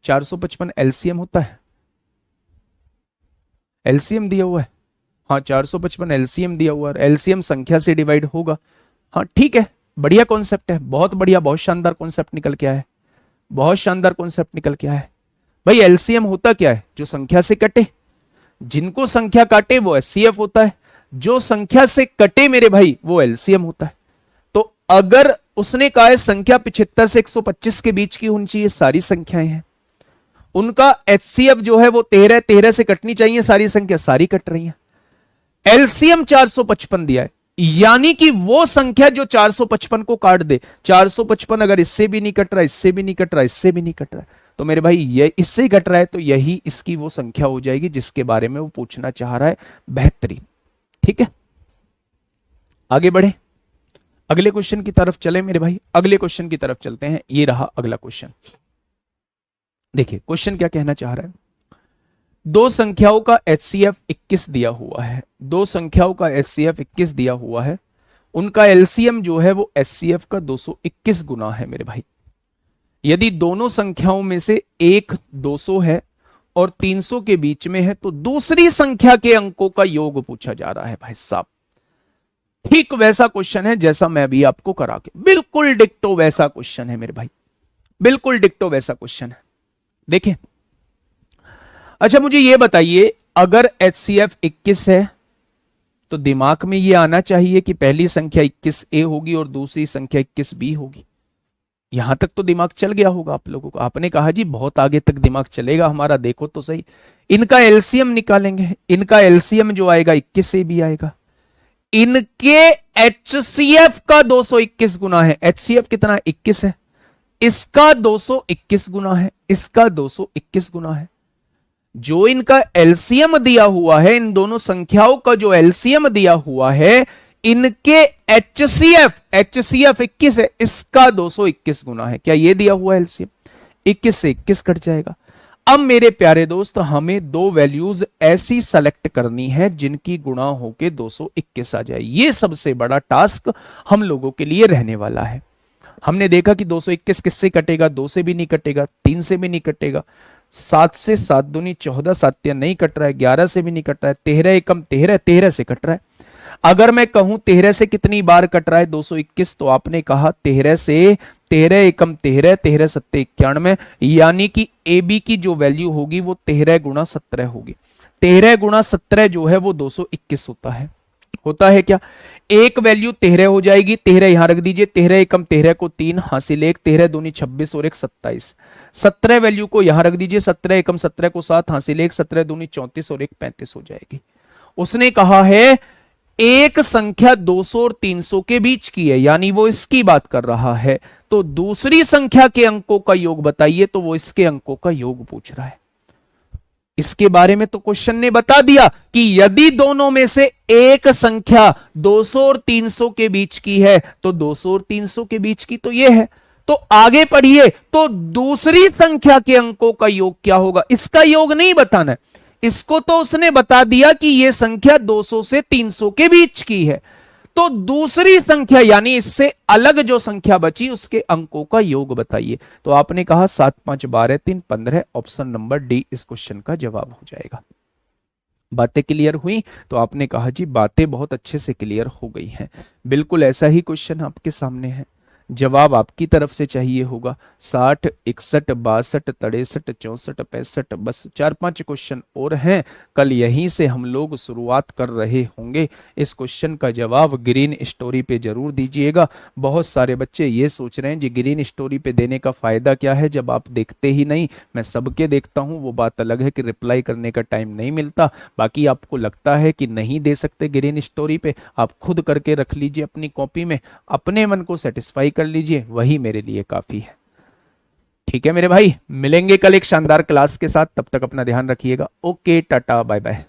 455 एलसीएम होता है, एलसीएम दिया हुआ है। हाँ 455 एलसीएम दिया हुआ है, एलसीएम संख्या से डिवाइड होगा। हाँ ठीक है, बढ़िया कॉन्सेप्ट है, बहुत बढ़िया, बहुत शानदार कॉन्सेप्ट निकल के आया है, बहुत शानदार कॉन्सेप्ट निकल के आया है। भाई एलसीएम होता क्या है? जो संख्या से कटे, जिनको संख्या काटे वो एचसीएफ होता है, जो संख्या से कटे मेरे भाई वो एलसीएम होता है। तो अगर उसने कहा है संख्या 75 से 125 के बीच की होनी चाहिए, सारी संख्याएं हैं, उनका एचसीएफ जो है वो 13, 13 से कटनी चाहिए सारी संख्या, सारी कट रही है। एलसीएम 455 दिया है, यानी कि वो संख्या जो 455 को काट दे, 455 अगर इससे भी नहीं कट रहा, इससे भी नहीं कट रहा, इससे भी नहीं कट रहा, तो मेरे भाई ये इससे कट रहा है, तो यही इसकी वो संख्या हो जाएगी जिसके बारे में वो पूछना चाह रहा है। बेहतरीन, ठीक है, आगे बढ़े, अगले क्वेश्चन की तरफ चले मेरे भाई, अगले क्वेश्चन की तरफ चलते हैं। ये रहा अगला क्वेश्चन। देखिए क्वेश्चन क्या कहना चाह रहा है। दो संख्याओं का एचसीएफ 21 दिया हुआ है, दो संख्याओं का एचसीएफ 21 दिया हुआ है, उनका एलसीएम जो है वो एचसीएफ का 221 गुना है मेरे भाई। यदि दोनों संख्याओं में से एक 200 है और 300 के बीच में है, तो दूसरी संख्या के अंकों का योग पूछा जा रहा है भाई साहब। ठीक वैसा क्वेश्चन है जैसा मैं अभी आपको करा के, बिल्कुल डिक्टो वैसा क्वेश्चन है मेरे भाई, बिल्कुल डिक्टो वैसा क्वेश्चन है। देखिए अच्छा मुझे यह बताइए, अगर एचसीएफ 21 है तो दिमाग में यह आना चाहिए कि पहली संख्या 21A होगी और दूसरी संख्या 21B होगी। यहां तक तो दिमाग चल गया होगा आप लोगों को। आपने कहा जी बहुत आगे तक दिमाग चलेगा हमारा, देखो तो सही। इनका एलसीएम निकालेंगे, इनका एलसीएम जो आएगा 21 से भी आएगा। इनके एचसीएफ का 221 गुना है, एचसीएफ कितना 21 है, इसका 221 गुना है, इसका 221 गुना है। जो इनका एलसीएम दिया हुआ है, इन दोनों संख्याओं का जो एलसीएम दिया हुआ है, इनके एचसीएफ 21 है, इसका 221 गुना है। क्या ये दिया हुआ एलसीएम? 21 से 21 कट जाएगा। अब मेरे प्यारे दोस्त हमें दो वैल्यूज ऐसी सेलेक्ट करनी है जिनकी गुणा होके 221 आ जाए। ये सबसे बड़ा टास्क हम लोगों के लिए रहने वाला है। हमने देखा कि 221 किससे कटेगा? 2 से भी नहीं कटेगा, 3 से भी नहीं कटेगा, 7 से 7 दूनी 14, 7 नहीं कट रहा है, 11 से भी नहीं कट रहा है, 13 एकम 13, 13 से कट रहा है। अगर मैं कहूं 13 से कितनी बार कट रहा है 221, तो आपने कहा 13 से 13 एकम 13, 13 सत्ते 91, यानी कि ए बी की जो वैल्यू होगी वो 13 गुणा 17 होगी। 13 गुणा 17 जो है वो 221 होता है। होता है क्या? एक वैल्यू 13 हो जाएगी, 13 यहां रख दीजिए, 13 एकम 13 को 3 हासिल 1, 13 दूनी 26 और 1 27। 17 वैल्यू को यहां रख दीजिए, 17 एकम 17 को 7 हासिल 1, 17 दूनी 34 और 1 35 हो जाएगी। उसने कहा है एक संख्या 200 और 300 के बीच की है, यानी वो इसकी बात कर रहा है। तो दूसरी संख्या के अंकों का योग बताइए, तो वो इसके अंकों का योग पूछ रहा है। इसके बारे में तो क्वेश्चन ने बता दिया कि यदि दोनों में से एक संख्या 200 और 300 के बीच की है, तो 200 और 300 के बीच की तो ये है। तो आगे पढ़िए, तो दूसरी संख्या के अंकों का योग क्या होगा? इसका योग नहीं बताना है, इसको तो उसने बता दिया कि यह संख्या 200 से 300 के बीच की है। तो दूसरी संख्या यानी इससे अलग जो संख्या बची उसके अंकों का योग बताइए। तो आपने कहा 7 5 12 3 15, ऑप्शन नंबर डी इस क्वेश्चन का जवाब हो जाएगा। बातें क्लियर हुई? तो आपने कहा जी बातें बहुत अच्छे से क्लियर हो गई हैं। बिल्कुल ऐसा ही क्वेश्चन आपके सामने है, जवाब आपकी तरफ से चाहिए होगा। 60 61 62 63 64 65, बस 4-5 क्वेश्चन और हैं। कल यहीं से हम लोग शुरुआत कर रहे होंगे। इस क्वेश्चन का जवाब ग्रीन स्टोरी पे जरूर दीजिएगा। बहुत सारे बच्चे ये सोच रहे हैं जी ग्रीन स्टोरी पे देने का फायदा क्या है जब आप देखते ही नहीं। मैं सबके देखता हूँ, वो बात अलग है कि रिप्लाई करने का टाइम नहीं मिलता। बाकी आपको लगता है कि नहीं दे सकते ग्रीन स्टोरी पे, आप खुद करके रख लीजिए अपनी कॉपी में, अपने मन को सेटिस्फाई कर लीजिए, वही मेरे लिए काफी है। ठीक है मेरे भाई, मिलेंगे कल एक शानदार क्लास के साथ, तब तक अपना ध्यान रखिएगा। Okay, tata bye bye.